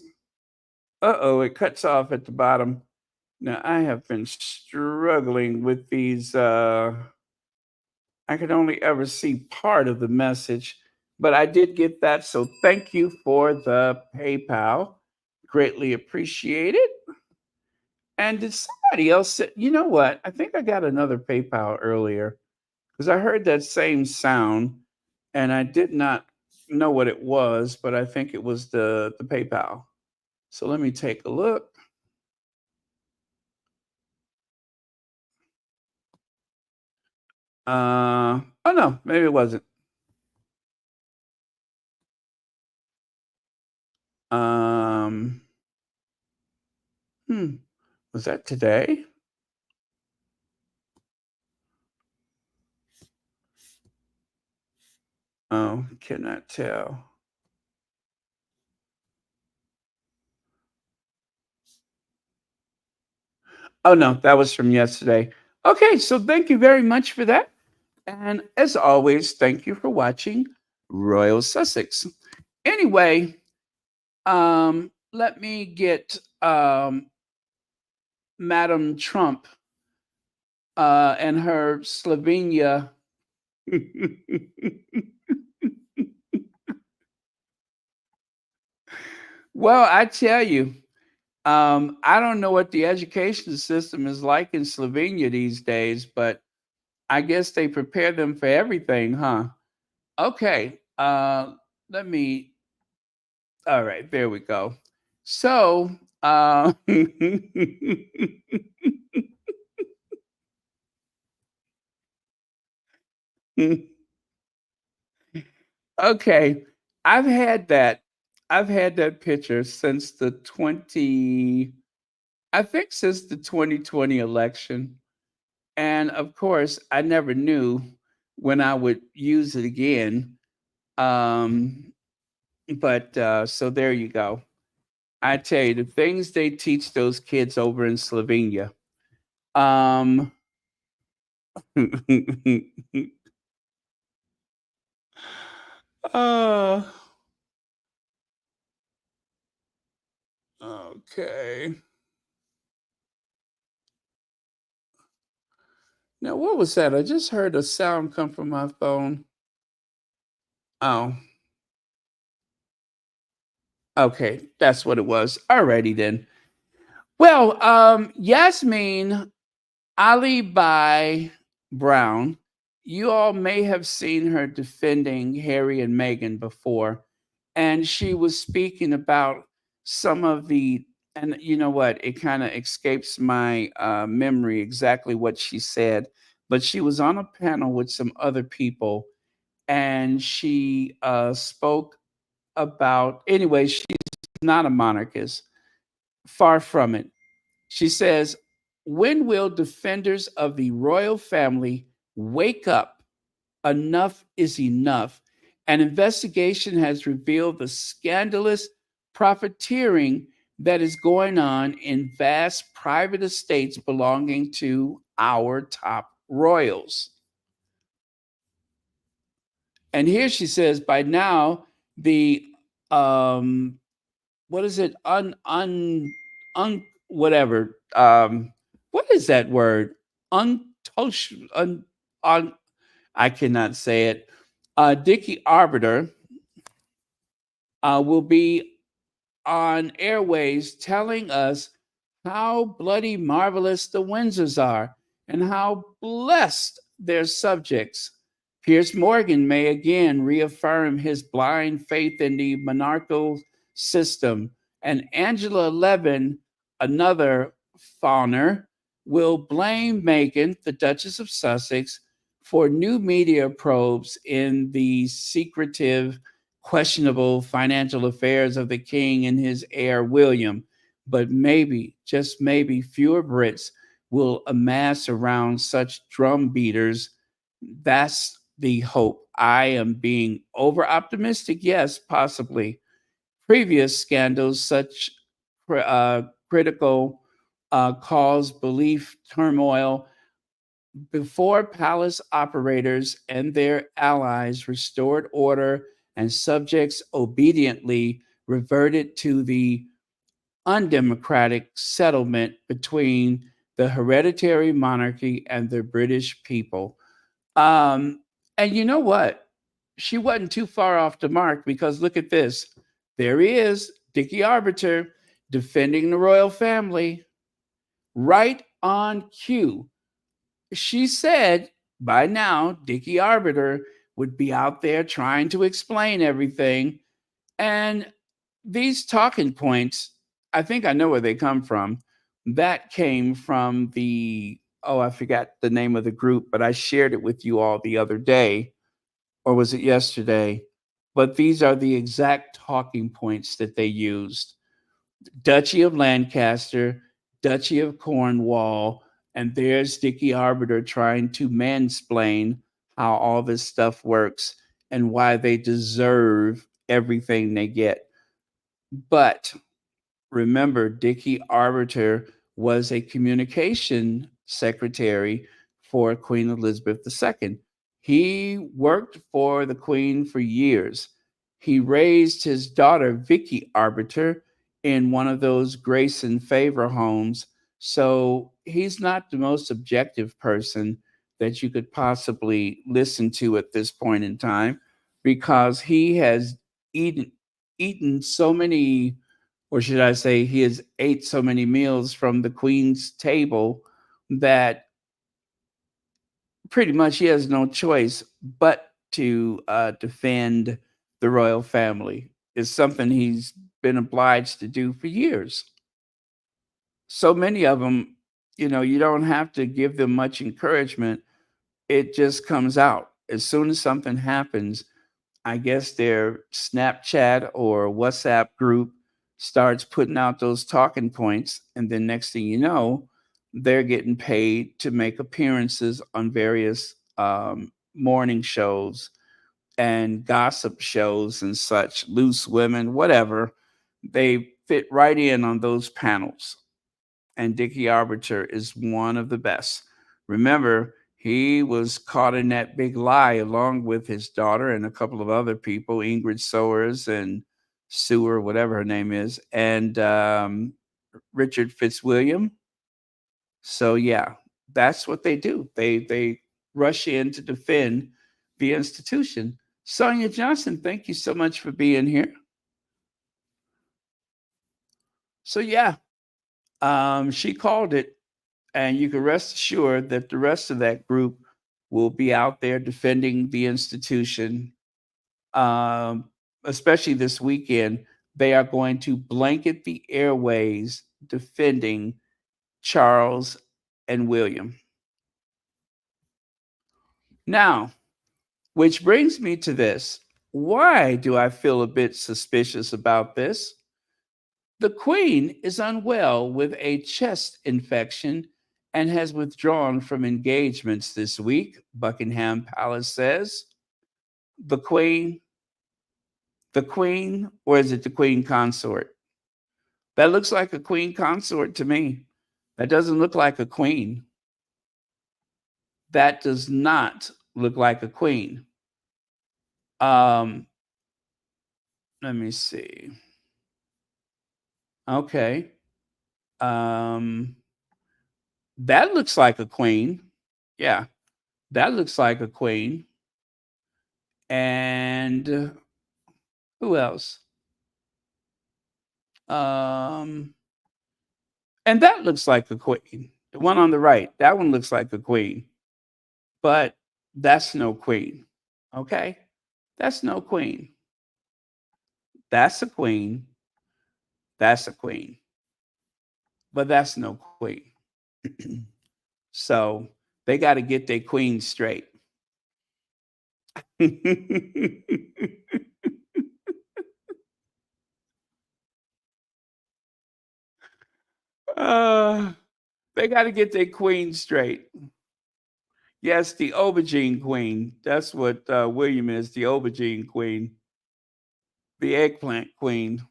S1: It cuts off at the bottom. Now, I have been struggling with these. I could only ever see part of the message, but I did get that. So thank you for the PayPal. Greatly appreciate it. And did somebody else say, you know what? I think I got another PayPal earlier because I heard that same sound and I did not know what it was, but I think it was the PayPal. So let me take a look. Oh no, maybe it wasn't. Was that today? Oh, cannot tell. Oh no, that was from yesterday. Okay, so thank you very much for that. And as always, thank you for watching Royal Sussex. Anyway, let me get Madam Trump and her Slovenia. Well, I tell you, I don't know what the education system is like in Slovenia these days, but I guess they prepare them for everything, huh? Okay, let me. All right, there we go. So, okay, I've had that. I've had that picture since the 20, I think since the 2020 election. And of course, I never knew when I would use it again. But so there you go. I tell you, the things they teach those kids over in Slovenia. Um, uh, okay. Now, what was that? I just heard a sound come from my phone. Oh, okay. That's what it was. Alrighty then. Well, Yasmin Ali by Brown, you all may have seen her defending Harry and Meghan before, and she was speaking about some of the, and you know what, it kind of escapes my memory exactly what she said, but she was on a panel with some other people, and she spoke about, anyway, she's not a monarchist, far from it. She says, when will defenders of the royal family wake up? Enough is enough. An investigation has revealed the scandalous profiteering that is going on in vast private estates belonging to our top royals. And here she says, by now, the what is it? Whatever. What is that word? Untosh un I cannot say it. Dickie Arbiter will be on airways telling us how bloody marvelous the Windsors are and how blessed their subjects. Piers Morgan may again reaffirm his blind faith in the monarchical system, and Angela Levin, another fawner, will blame Meghan, the Duchess of Sussex, for new media probes in the secretive, questionable financial affairs of the king and his heir William. But maybe, just maybe, fewer Brits will amass around such drum beaters. That's the hope. I am being over optimistic. Yes, possibly. Previous scandals, such critical cause belief turmoil before palace operators and their allies restored order and subjects obediently reverted to the undemocratic settlement between the hereditary monarchy and the British people. Um, and you know what? She wasn't too far off the mark, because look at this. There he is, Dickie Arbiter, defending the royal family, right on cue. She said by now, Dickie Arbiter would be out there trying to explain everything. And these talking points, I think I know where they come from. That came from the, oh, I forgot the name of the group, but I shared it with you all the other day, or was it yesterday? But these are the exact talking points that they used. Duchy of Lancaster, Duchy of Cornwall, and there's Dickie Arbiter trying to mansplain how all this stuff works and why they deserve everything they get. But remember, Dickie Arbiter was a communication secretary for Queen Elizabeth II. He worked for the Queen for years. He raised his daughter, Vicky Arbiter, in one of those grace and favor homes. So he's not the most objective person that you could possibly listen to at this point in time, because he has eaten eaten so many, or should I say, he has ate so many meals from the Queen's table that pretty much he has no choice but to defend the royal family. It's something he's been obliged to do for years. So many of them, you don't have to give them much encouragement. It just comes out. As soon as something happens, I guess their Snapchat or WhatsApp group starts putting out those talking points. And then next thing you know, they're getting paid to make appearances on various morning shows and gossip shows and such, loose women, whatever. They fit right in on those panels. And Dickie Arbiter is one of the best. Remember, he was caught in that big lie along with his daughter and a couple of other people, Ingrid Sowers and Sewer, whatever her name is, and Richard Fitzwilliam. So, yeah, that's what they do. They rush in to defend the institution. Sonia Johnson, thank you so much for being here. So yeah, she called it, and you can rest assured that the rest of that group will be out there defending the institution. Um, Especially this weekend, they are going to blanket the airways defending Charles and William. Now, which brings me to this. Why do I feel a bit suspicious about this? The Queen is unwell with a chest infection and has withdrawn from engagements this week, Buckingham Palace says. The Queen, or is it the Queen Consort? That looks like a Queen Consort to me. That doesn't look like a queen. That does not look like a queen. Um, Let me see. Okay. Um, that looks like a queen. Yeah, that looks like a queen. And who else? Um, and that looks like a queen. The one on the right, that one looks like a queen. But that's no queen. Okay? That's no queen. That's a queen. That's a queen. But that's no queen. So they got to get their queen straight. uh, they got to get their queen straight. Yes, the aubergine queen. That's what William is, the aubergine queen, the eggplant queen.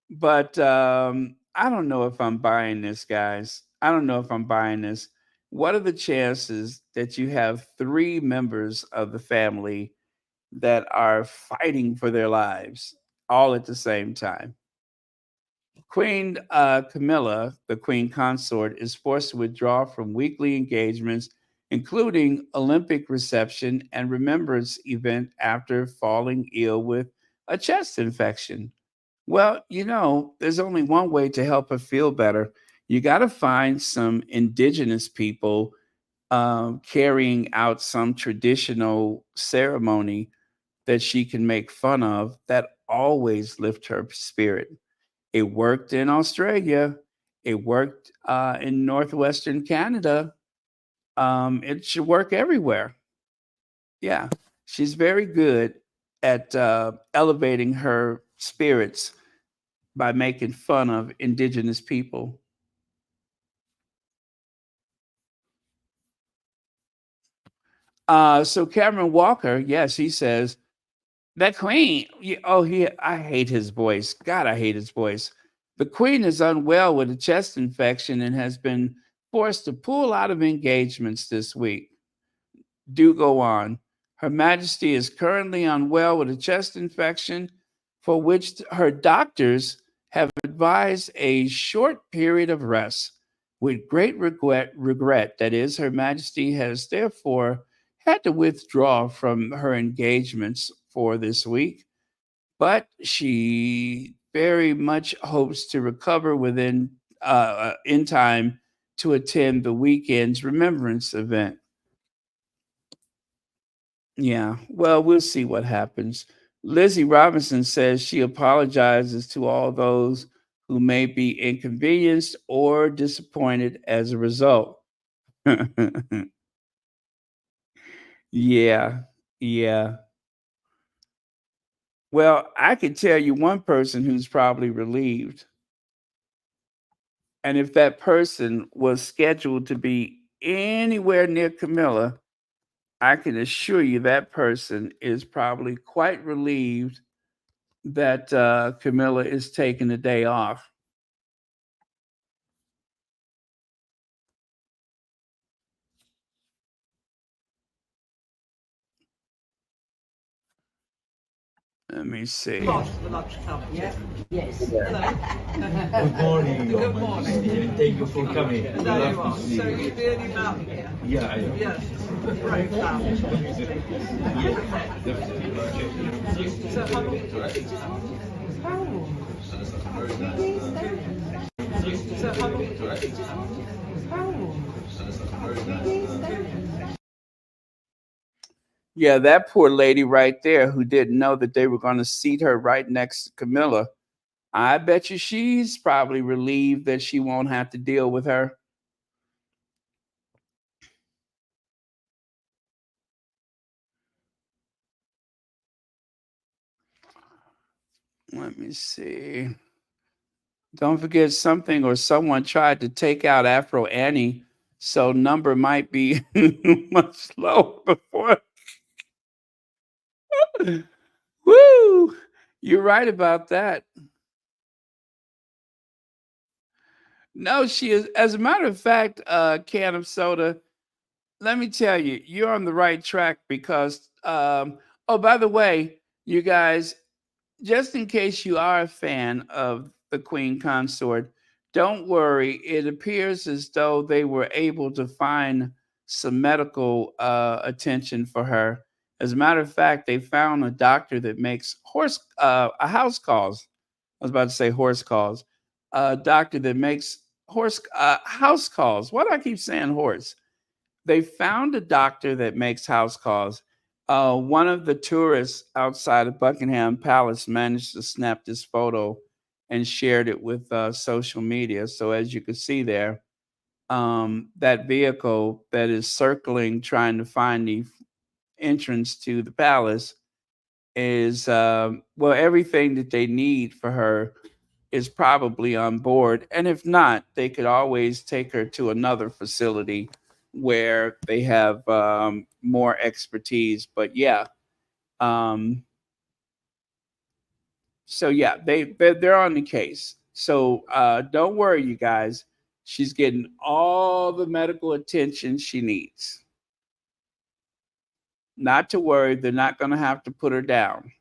S1: But I don't know if I'm buying this, guys. I don't know if I'm buying this. What are the chances that you have three members of the family that are fighting for their lives all at the same time? Queen Camilla, the Queen Consort, is forced to withdraw from weekly engagements, including Olympic reception and remembrance event after falling ill with a chest infection. Well, there's only one way to help her feel better. You got to find some indigenous people carrying out some traditional ceremony that she can make fun of that always lift her spirit. It worked in Australia. It worked in northwestern Canada. It should work everywhere. Yeah, she's very good at elevating her spirits by making fun of indigenous people. So Cameron Walker, yes, he says that Queen. I hate his voice. God, I hate his voice. The Queen is unwell with a chest infection and has been forced to pull out of engagements this week. Do go on. Her Majesty is currently unwell with a chest infection for which her doctors have advised a short period of rest. With great regret, that is, Her Majesty has therefore had to withdraw from her engagements for this week, but she very much hopes to recover within in time to attend the weekend's remembrance event. Yeah, well, we'll see what happens. Lizzie Robinson says she apologizes to all those who may be inconvenienced or disappointed as a result. Yeah, yeah. Well, I can tell you one person who's probably relieved. And if that person was scheduled to be anywhere near Camilla, I can assure you that person is probably quite relieved that Camilla is taking the day off. Let me see.
S4: The lunch club. Yeah. Yes. Hello.
S5: Good morning.
S4: Good morning.
S5: Thank you for coming.
S4: There you are. So you're the only mountain here?
S5: Yeah, I am.
S4: Yes. Great family. So how long did you teach us? So how long did you teach us?
S1: Yeah, that poor lady right there who didn't know that they were going to seat her right next to Camilla. I bet you she's probably relieved that she won't have to deal with her. Let me see. Don't forget something or someone tried to take out Afro Annie, so number might be much lower before. Woo! You're right about that. No, she is. As a matter of fact, can of soda, let me tell you, you're on the right track because, oh, by the way, you guys, just in case you are a fan of the Queen Consort, don't worry. It appears as though they were able to find some medical attention for her. As a matter of fact, they found a doctor that makes house calls. I was about to say horse calls. A doctor that makes house calls. Why do I keep saying horse? They found a doctor that makes house calls. One of the tourists outside of Buckingham Palace managed to snap this photo and shared it with social media. So as you can see there, that vehicle that is circling, trying to find the entrance to the palace is, well, everything that they need for her is probably on board. And if not, they could always take her to another facility where they have more expertise. But yeah, so yeah, they're on the case. So don't worry, you guys. She's getting all the medical attention she needs. Not to worry, they're not going to have to put her down.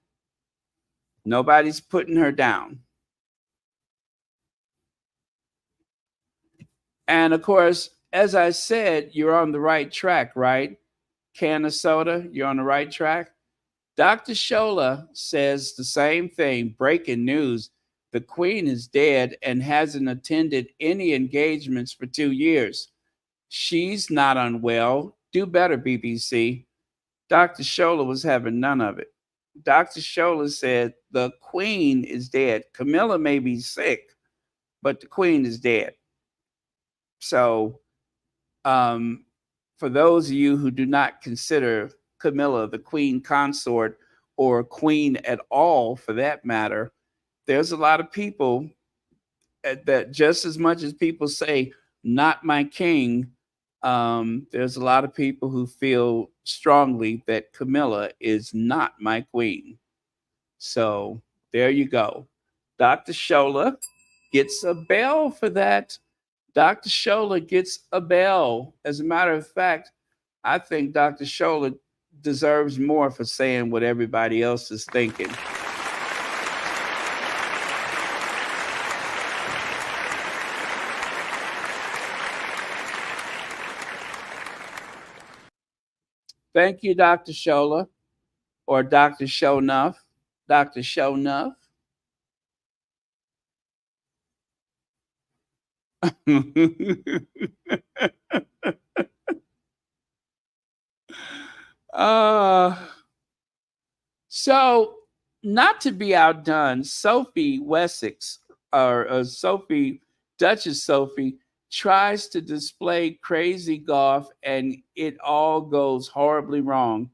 S1: Nobody's putting her down. And of course, as I said, you're on the right track, right? Can of soda, you're on the right track. Dr. Shola says the same thing. Breaking news. The Queen is dead and hasn't attended any engagements for 2 years. She's not unwell. Do better, BBC. Dr. Shola was having none of it. Dr. Shola said the Queen is dead. Camilla may be sick, but the Queen is dead. So, for those of you who do not consider Camilla the Queen Consort or Queen at all, for that matter, there's a lot of people that, just as much as people say, not my king, there's a lot of people who feel strongly that Camilla is not my queen. So there you go. Dr. Shola gets a bell for that. Dr. Shola gets a bell. As a matter of fact, I think Dr. Shola deserves more for saying what everybody else is thinking. Thank you, Dr. Shola, or Dr. Shownuff. Dr. Shownuff. So, not to be outdone, Sophie Wessex, or Sophie, Duchess Sophie, tries to display crazy golf and it all goes horribly wrong.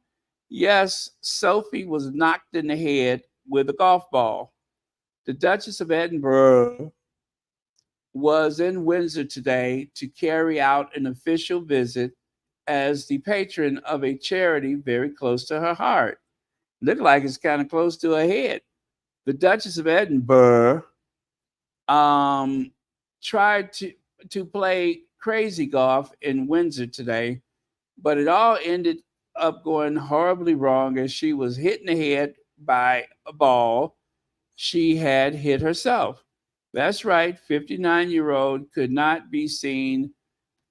S1: Yes, Sophie was knocked in the head with a golf ball. The Duchess of Edinburgh was in Windsor today to carry out an official visit as the patron of a charity very close to her heart. Looked like it's kind of close to her head. The Duchess of Edinburgh tried to play crazy golf in Windsor today, but it all ended up going horribly wrong as she was hit in the head by a ball she had hit herself. That's right, 59-year-old could not be seen,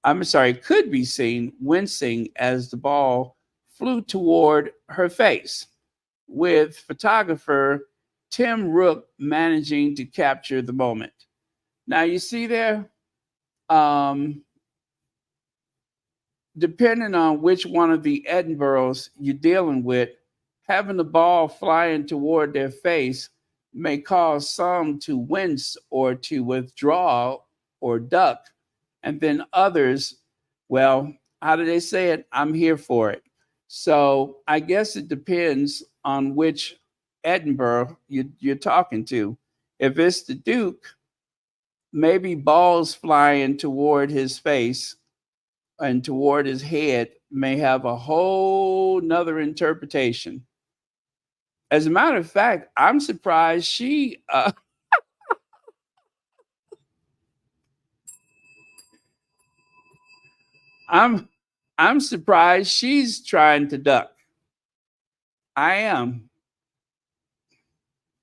S1: I'm sorry, could be seen wincing as the ball flew toward her face, with photographer Tim Rook managing to capture the moment. Now, you see there, um, depending on which one of the Edinburghs you're dealing with, having the ball flying toward their face may cause some to wince or to withdraw or duck. And then others, well, how do they say it? I'm here for it. So I guess it depends on which Edinburgh you're talking to. If it's the Duke, maybe balls flying toward his face and toward his head may have a whole nother interpretation. As a matter of fact, I'm surprised I'm I'm surprised she's trying to duck. I am.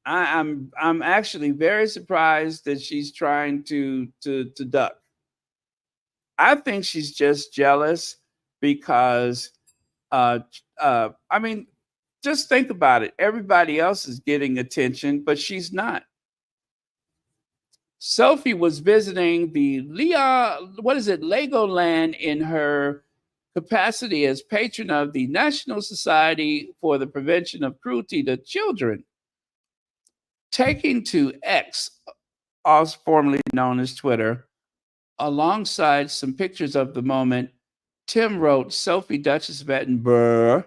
S1: I'm actually very surprised that she's trying to duck. I think she's just jealous because I mean, just think about it. Everybody else is getting attention, but she's not. Sophie was visiting the Legoland in her capacity as patron of the National Society for the Prevention of Cruelty to Children, taking to X, also formerly known as Twitter, alongside some pictures of the moment. Tim wrote, Sophie Duchess of Edinburgh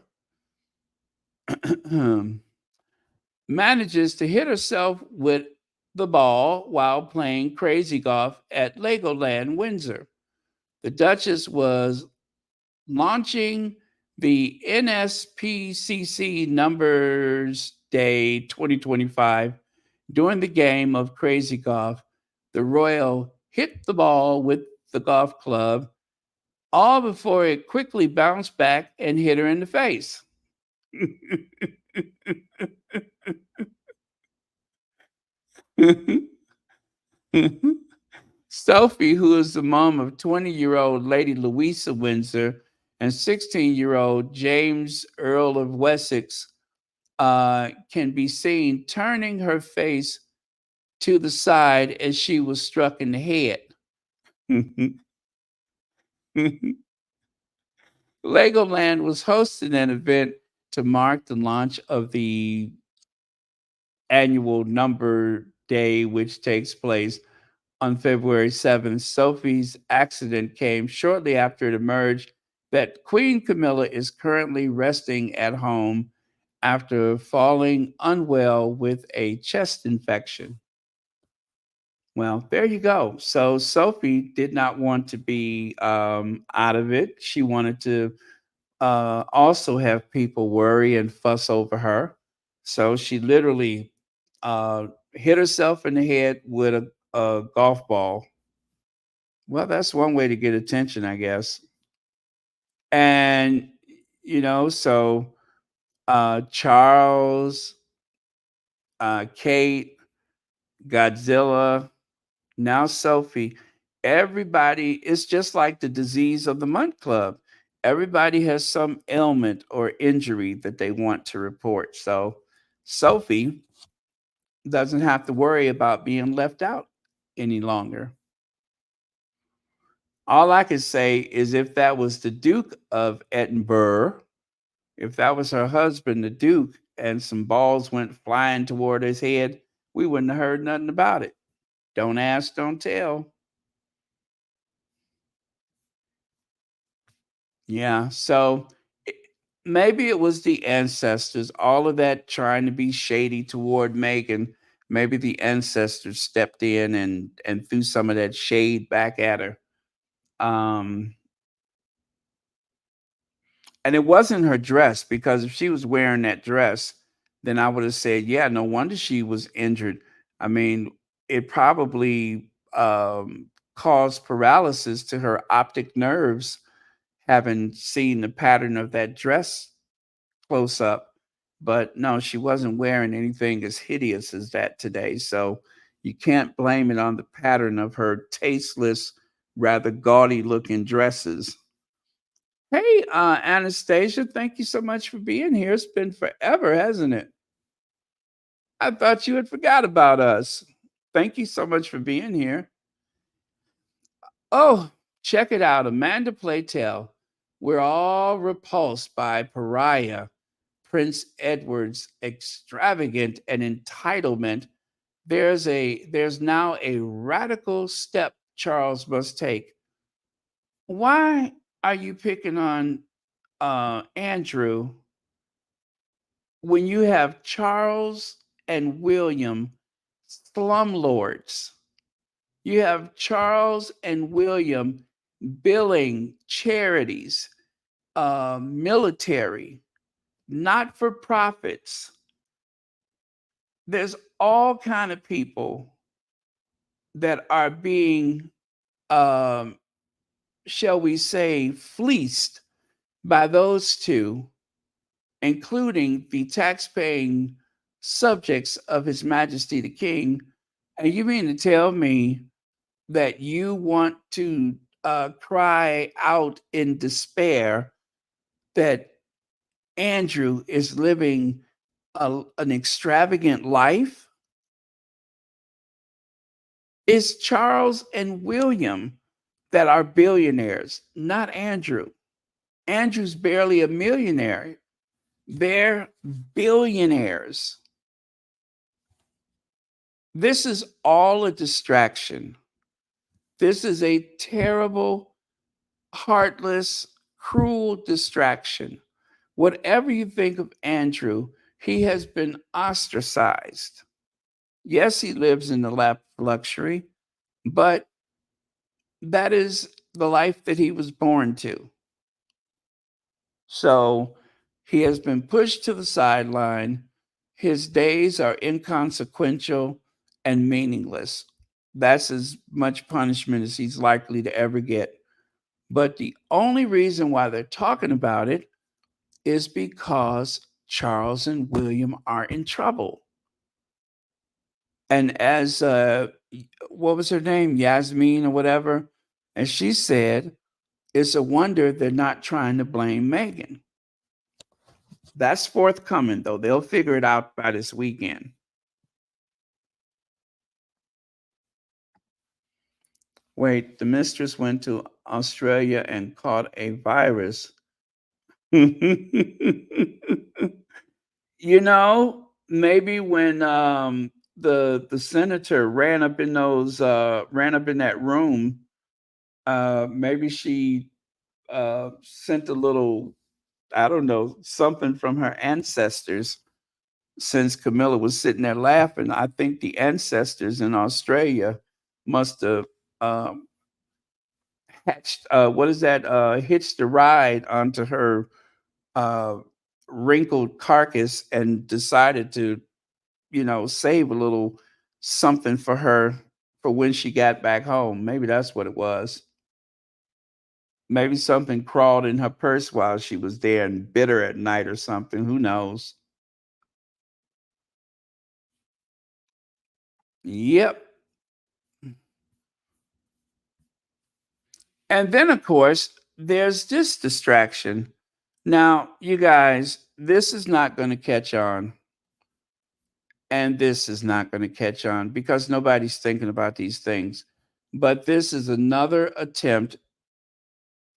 S1: manages to hit herself with the ball while playing crazy golf at Legoland Windsor. The Duchess was launching the NSPCC Numbers Day 2025 during the game of crazy golf. The Royal hit the ball with the golf club, all before it quickly bounced back and hit her in the face. Sophie, who is the mom of 20-year-old Lady Louisa Windsor and 16-year-old James, Earl of Wessex, can be seen turning her face to the side as she was struck in the head. Legoland was hosting an event to mark the launch of the annual Number Day, which takes place on February 7th. Sophie's accident came shortly after it emerged that Queen Camilla is currently resting at home after falling unwell with a chest infection. Well, there you go. So Sophie did not want to be out of it. She wanted to also have people worry and fuss over her. So she literally hit herself in the head with a golf ball. Well, that's one way to get attention, I guess. And, so Charles, Kate, Godzilla, now Sophie, everybody, it's just like the disease of the month club. Everybody has some ailment or injury that they want to report. So Sophie doesn't have to worry about being left out any longer. All I can say is if that was the Duke of Edinburgh, if that was her husband, the Duke, and some balls went flying toward his head, we wouldn't have heard nothing about it. Don't ask, don't tell. Yeah, so maybe it was the ancestors, all of that trying to be shady toward Meghan. Maybe the ancestors stepped in and threw some of that shade back at her. And it wasn't her dress, because if she was wearing that dress, then I would have said, yeah, no wonder she was injured. I mean, it probably caused paralysis to her optic nerves, having seen the pattern of that dress close up. But no, she wasn't wearing anything as hideous as that today. So you can't blame it on the pattern of her tasteless, rather gaudy looking dresses. Hey, Anastasia, thank you so much for being here. It's been forever, hasn't it? I thought you had forgot about us. Thank you so much for being here. Oh, check it out. Amanda Playtell. We're all repulsed by pariah Prince Edward's extravagant and entitlement. There's now a radical step Charles must take. Why are you picking on Andrew when you have Charles and William slumlords? You have Charles and William billing charities, military, not for profits. There's all kind of people that are being, um, shall we say, fleeced by those two, including the tax-paying subjects of His Majesty the King. And you mean to tell me that you want to cry out in despair that Andrew is living an extravagant life? It's Charles and William that are billionaires, not Andrew. Andrew's barely a millionaire. They're billionaires. This is all a distraction. This is a terrible, heartless, cruel distraction. Whatever you think of Andrew, he has been ostracized. Yes, he lives in the lap of luxury, but that is the life that he was born to. So he has been pushed to the sideline. His days are inconsequential and meaningless. That's as much punishment as he's likely to ever get. But the only reason why they're talking about it is because Charles and William are in trouble. And as what was her name, Yasmin or whatever, and she said, it's a wonder they're not trying to blame Meghan. That's forthcoming, though. They'll figure it out by this weekend. Wait, the mistress went to Australia and caught a virus. You know, maybe when the senator ran up in that room, maybe she sent a little, I don't know, something from her ancestors. Since Camilla was sitting there laughing, I think the ancestors in Australia must have hatched, what is that? Hitched a ride onto her uh, wrinkled carcass and decided to, save a little something for her for when she got back home. Maybe that's what it was. Maybe something crawled in her purse while she was there and bit her at night or something. Who knows? Yep. And then, of course, there's this distraction. Now, you guys, this is not going to catch on. And this is not going to catch on because nobody's thinking about these things. But this is another attempt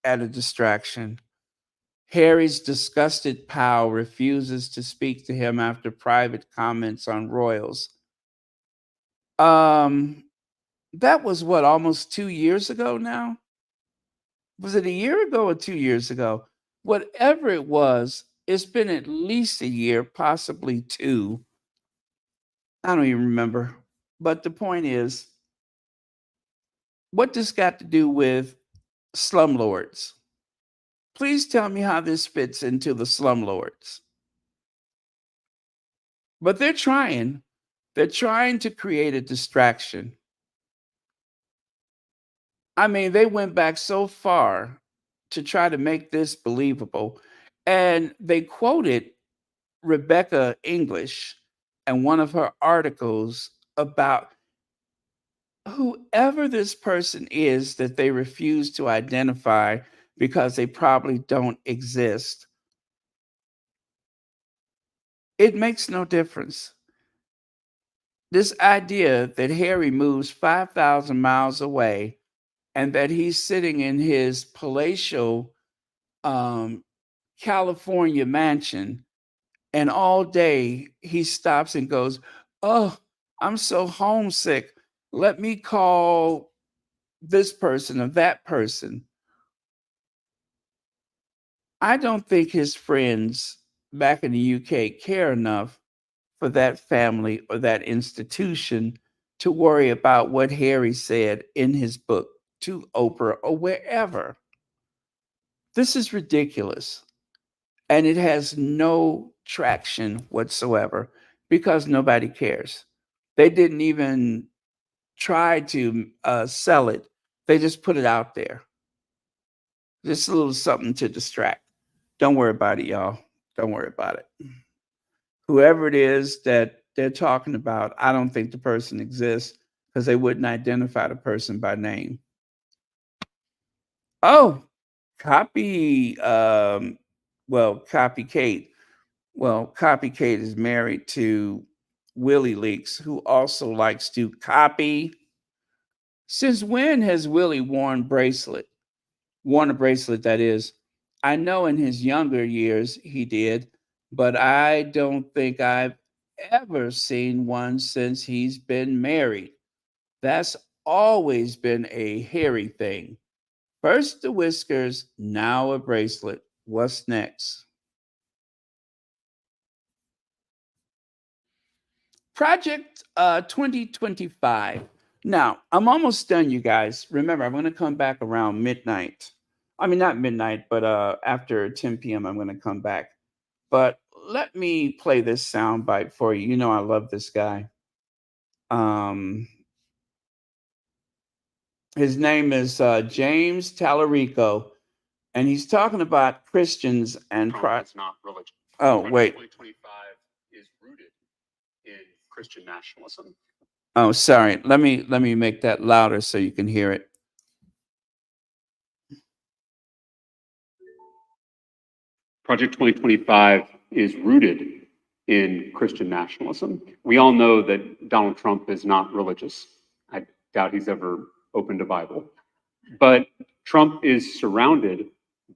S1: at a distraction. Harry's disgusted pal refuses to speak to him after private comments on royals. That was what, almost 2 years ago now? Was it a year ago or 2 years ago? Whatever it was, it's been at least a year, possibly two. I don't even remember. But the point is, what this got to do with slumlords? Please tell me how this fits into the slumlords. But they're trying. They're trying to create a distraction. I mean, they went back so far to try to make this believable. And they quoted Rebecca English and one of her articles about whoever this person is that they refuse to identify because they probably don't exist. It makes no difference. This idea that Harry moves 5,000 miles away and that he's sitting in his palatial um, California mansion, and all day he stops and goes, "Oh, I'm so homesick. Let me call this person or that person." I don't think his friends back in the UK care enough for that family or that institution to worry about what Harry said in his book to Oprah or wherever. This is ridiculous. And it has no traction whatsoever because nobody cares. They didn't even try to sell it, they just put it out there. Just a little something to distract. Don't worry about it, y'all. Don't worry about it. Whoever it is that they're talking about, I don't think the person exists because they wouldn't identify the person by name. Oh, copy, copy Kate. Well, copy Kate is married to Willie Leaks, who also likes to copy. Since when has Willie worn bracelet? Worn a bracelet, that is. I know in his younger years he did, but I don't think I've ever seen one since he's been married. That's always been a hairy thing. First the whiskers, now a bracelet. What's next? Project 2025. Now, I'm almost done, you guys. Remember, I'm going to come back around midnight. I mean, not midnight, but after 10 p.m., I'm going to come back. But let me play this sound bite for you. You know, I love this guy. Um, his name is James Tallarico, and he's talking about Christians and
S5: It's not religion.
S1: Oh, wait.
S5: 2025 is rooted in Christian nationalism.
S1: Oh, sorry. Let me make that louder so you can hear it.
S5: Project 2025 is rooted in Christian nationalism. We all know that Donald Trump is not religious. I doubt he's ever opened a Bible. But Trump is surrounded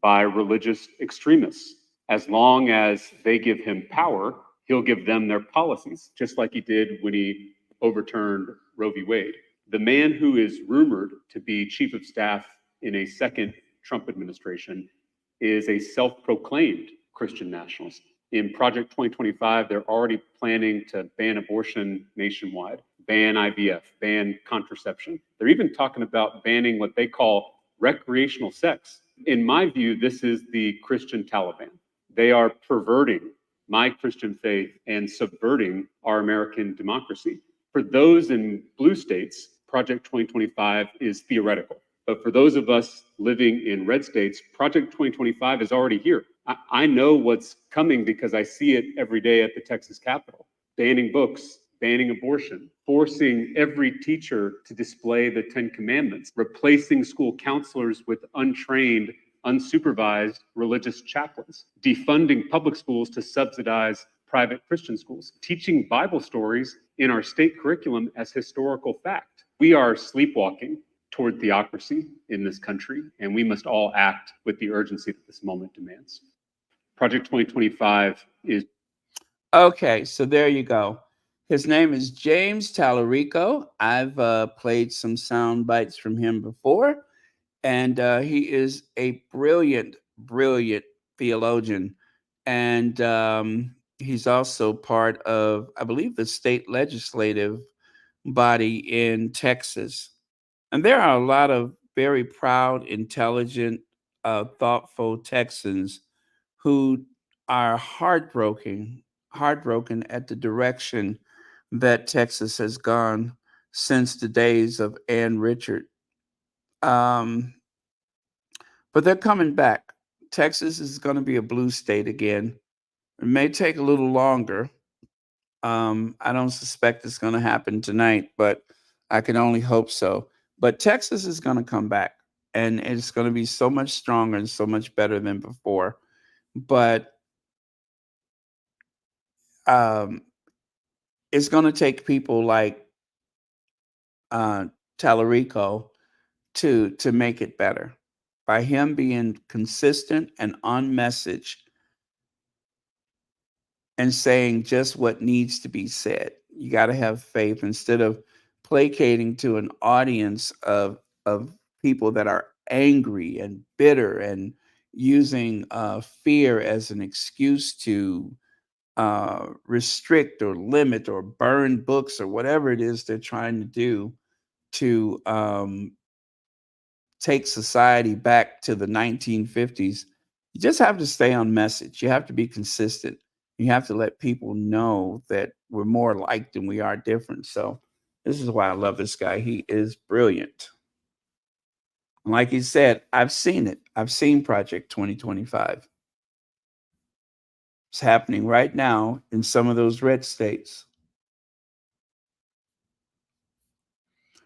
S5: by religious extremists. As long as they give him power, he'll give them their policies, just like he did when he overturned Roe v. Wade. The man who is rumored to be chief of staff in a second Trump administration is a self-proclaimed Christian nationalist. In Project 2025, they're already planning to ban abortion nationwide, ban IVF, ban contraception. They're even talking about banning what they call recreational sex. In my view, this is the Christian Taliban. They are perverting my Christian faith and subverting our American democracy. For those in blue states, Project 2025 is theoretical. But for those of us living in red states, Project 2025 is already here. I know what's coming because I see it every day at the Texas Capitol. Banning books, banning abortion, forcing every teacher to display the 10 Commandments, replacing school counselors with untrained, unsupervised religious chaplains, defunding public schools to subsidize private Christian schools, teaching Bible stories in our state curriculum as historical fact. We are sleepwalking toward theocracy in this country, and we must all act with the urgency that this moment demands. Project 2025 is...
S1: Okay, so there you go. His name is James Tallarico. I've played some sound bites from him before, and he is a brilliant, brilliant theologian. And he's also part of, I believe, the state legislative body in Texas. And there are a lot of very proud, intelligent, thoughtful Texans who are heartbroken at the direction that Texas has gone since the days of Ann Richard. Um, but they're coming back. Texas is going to be a blue state again. It may take a little longer. I don't suspect it's going to happen tonight, but I can only hope so. But Texas is going to come back, and it's going to be so much stronger and so much better than before. But um, it's going to take people like uh, Tallarico to make it better. By him being consistent and on message and saying just what needs to be said. You got to have faith instead of placating to an audience of people that are angry and bitter and using fear as an excuse to restrict or limit or burn books or whatever it is they're trying to do to take society back to the 1950s. You just have to stay on message. You have to be consistent. You have to let people know that we're more alike than we are different. So this is why I love this guy. He is brilliant. And like he said, I've seen it. I've seen Project 2025. It's happening right now in some of those red states.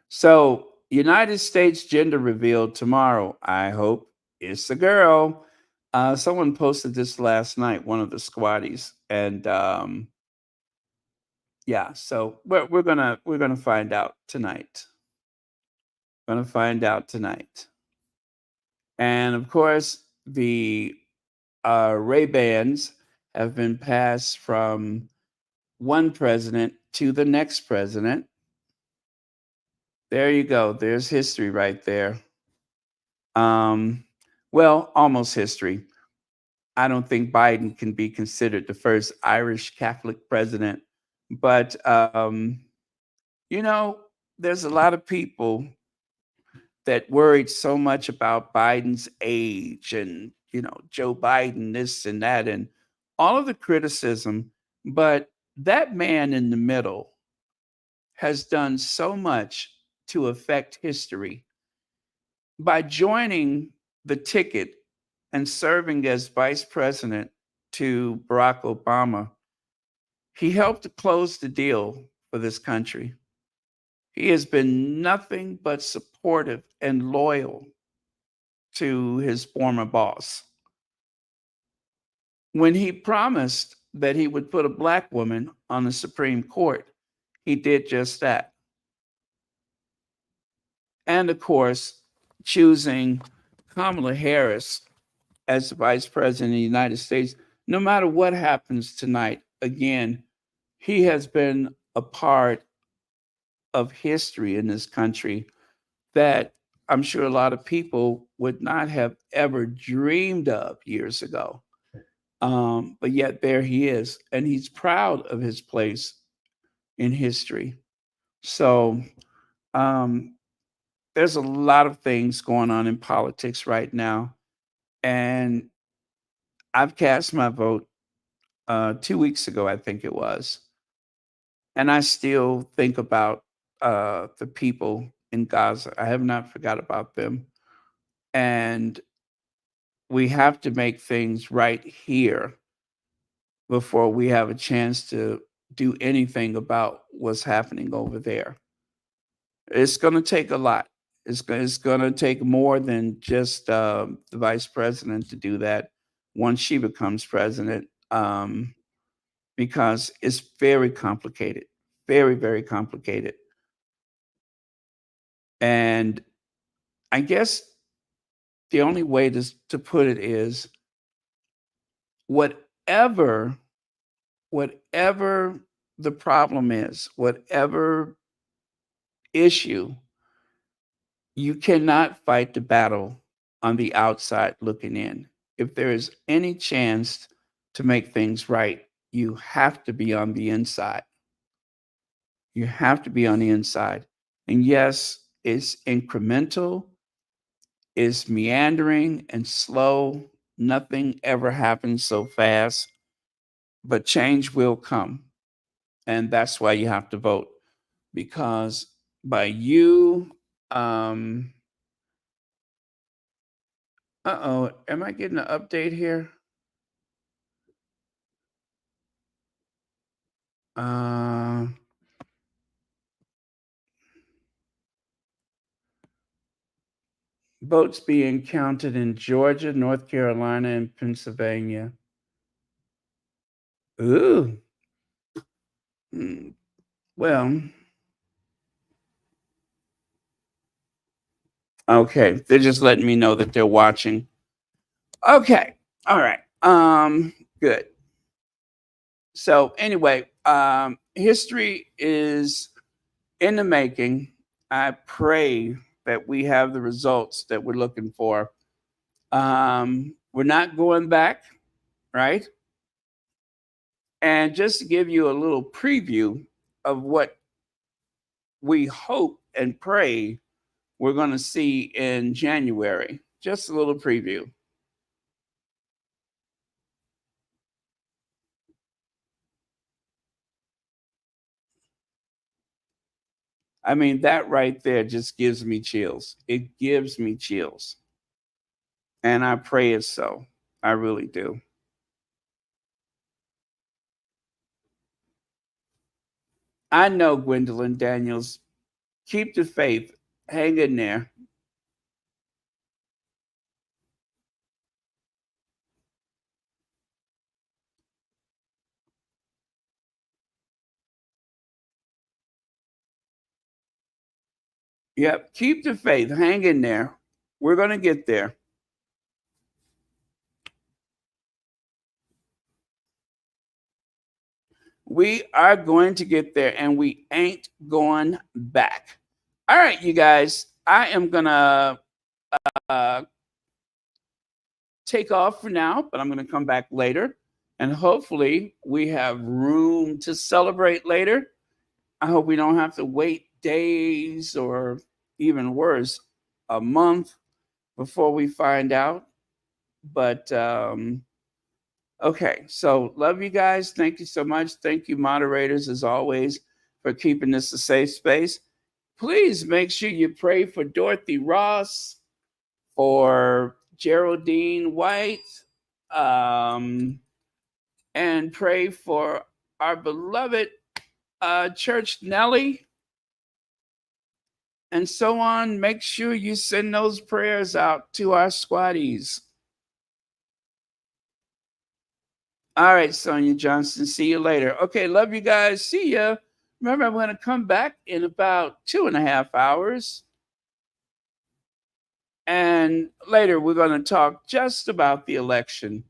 S1: So United States gender reveal tomorrow. I hope it's a girl. Someone posted this last night, one of the squatties, and yeah. So we're gonna find out tonight. Gonna find out tonight, and of course the Ray-Bans have been passed from one president to the next president. There you go. There's history right there. Well, almost history. I don't think Biden can be considered the first Irish Catholic president, but you know, there's a lot of people that worried so much about Biden's age and Joe Biden this and that and all of the criticism, but that man in the middle has done so much to affect history by joining the ticket and serving as vice president to Barack Obama. He helped to close the deal for this country. He has been nothing but supportive and loyal to his former boss. When he promised that he would put a black woman on the Supreme Court, he did just that. And of course, choosing Kamala Harris as the vice president of the United States, no matter what happens tonight, again, he has been a part of history in this country that I'm sure a lot of people would not have ever dreamed of years ago. But yet there he is, and he's proud of his place in history. So there's a lot of things going on in politics right now. And I've cast my vote 2 weeks ago, I think it was. And I still think about the people in Gaza. I have not forgot about them. And we have to make things right here before we have a chance to do anything about what's happening over there. It's going to take a lot. It's going to take more than just the vice president to do that once she becomes president, because it's very complicated, very, very complicated. And I guess the only way to put it is whatever the problem is, whatever issue, you cannot fight the battle on the outside looking in. If there is any chance to make things right, you have to be on the inside. You have to be on the inside. And yes, it's incremental, it's meandering and slow. Nothing ever happens so fast, but change will come. And that's why you have to vote, because by you, am I getting an update here? Votes being counted in Georgia, North Carolina, and Pennsylvania. Ooh. Well, okay. They're just letting me know that they're watching. Okay. All right. Good. So anyway, history is in the making. I pray that we have the results that we're looking for. We're not going back, right? And just to give you a little preview of what we hope and pray we're going to see in January, just a little preview. I mean, that right there just gives me chills. It gives me chills. And I pray it's so. I really do. I know, Gwendolyn Daniels. Keep the faith. Hang in there. Yep. Keep the faith. Hang in there. We're going to get there. We are going to get there, and we ain't going back. All right, you guys. I am going to take off for now, but I'm going to come back later. And hopefully we have room to celebrate later. I hope we don't have to wait days or even worse, a month before we find out. But okay, so love you guys. Thank you so much. Thank you, moderators, as always, for keeping this a safe space. Please make sure you pray for Dorothy Ross, for Geraldine White, and pray for our beloved Church Nellie, and so on. Make sure you send those prayers out to our squaddies. All right, Sonia Johnson. See you later. Okay, love you guys. See ya. Remember, I'm going to come back in about 2.5 hours. And later, we're going to talk just about the election,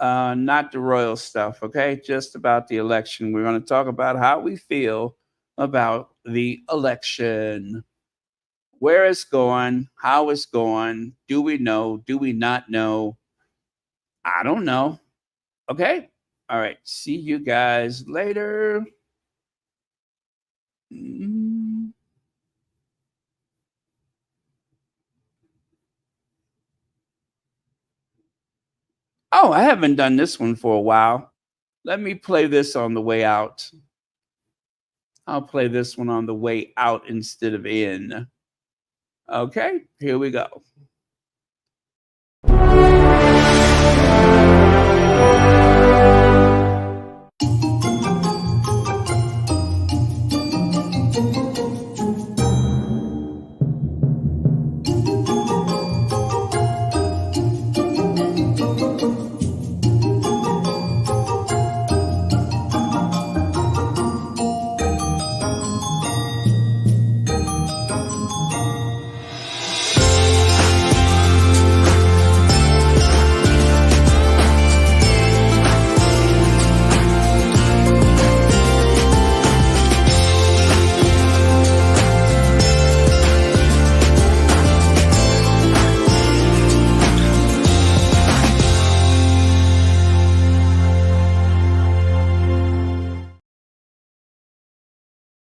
S1: not the royal stuff, okay? Just about the election. We're going to talk about how we feel about the election, where it's going, how it's going. Do we know? Do we not know? I don't know. Okay? All right. See you guys later. Oh, I haven't done this one for a while. Let me play this on the way out. I'll play this one on the way out instead of in. Okay, here we go.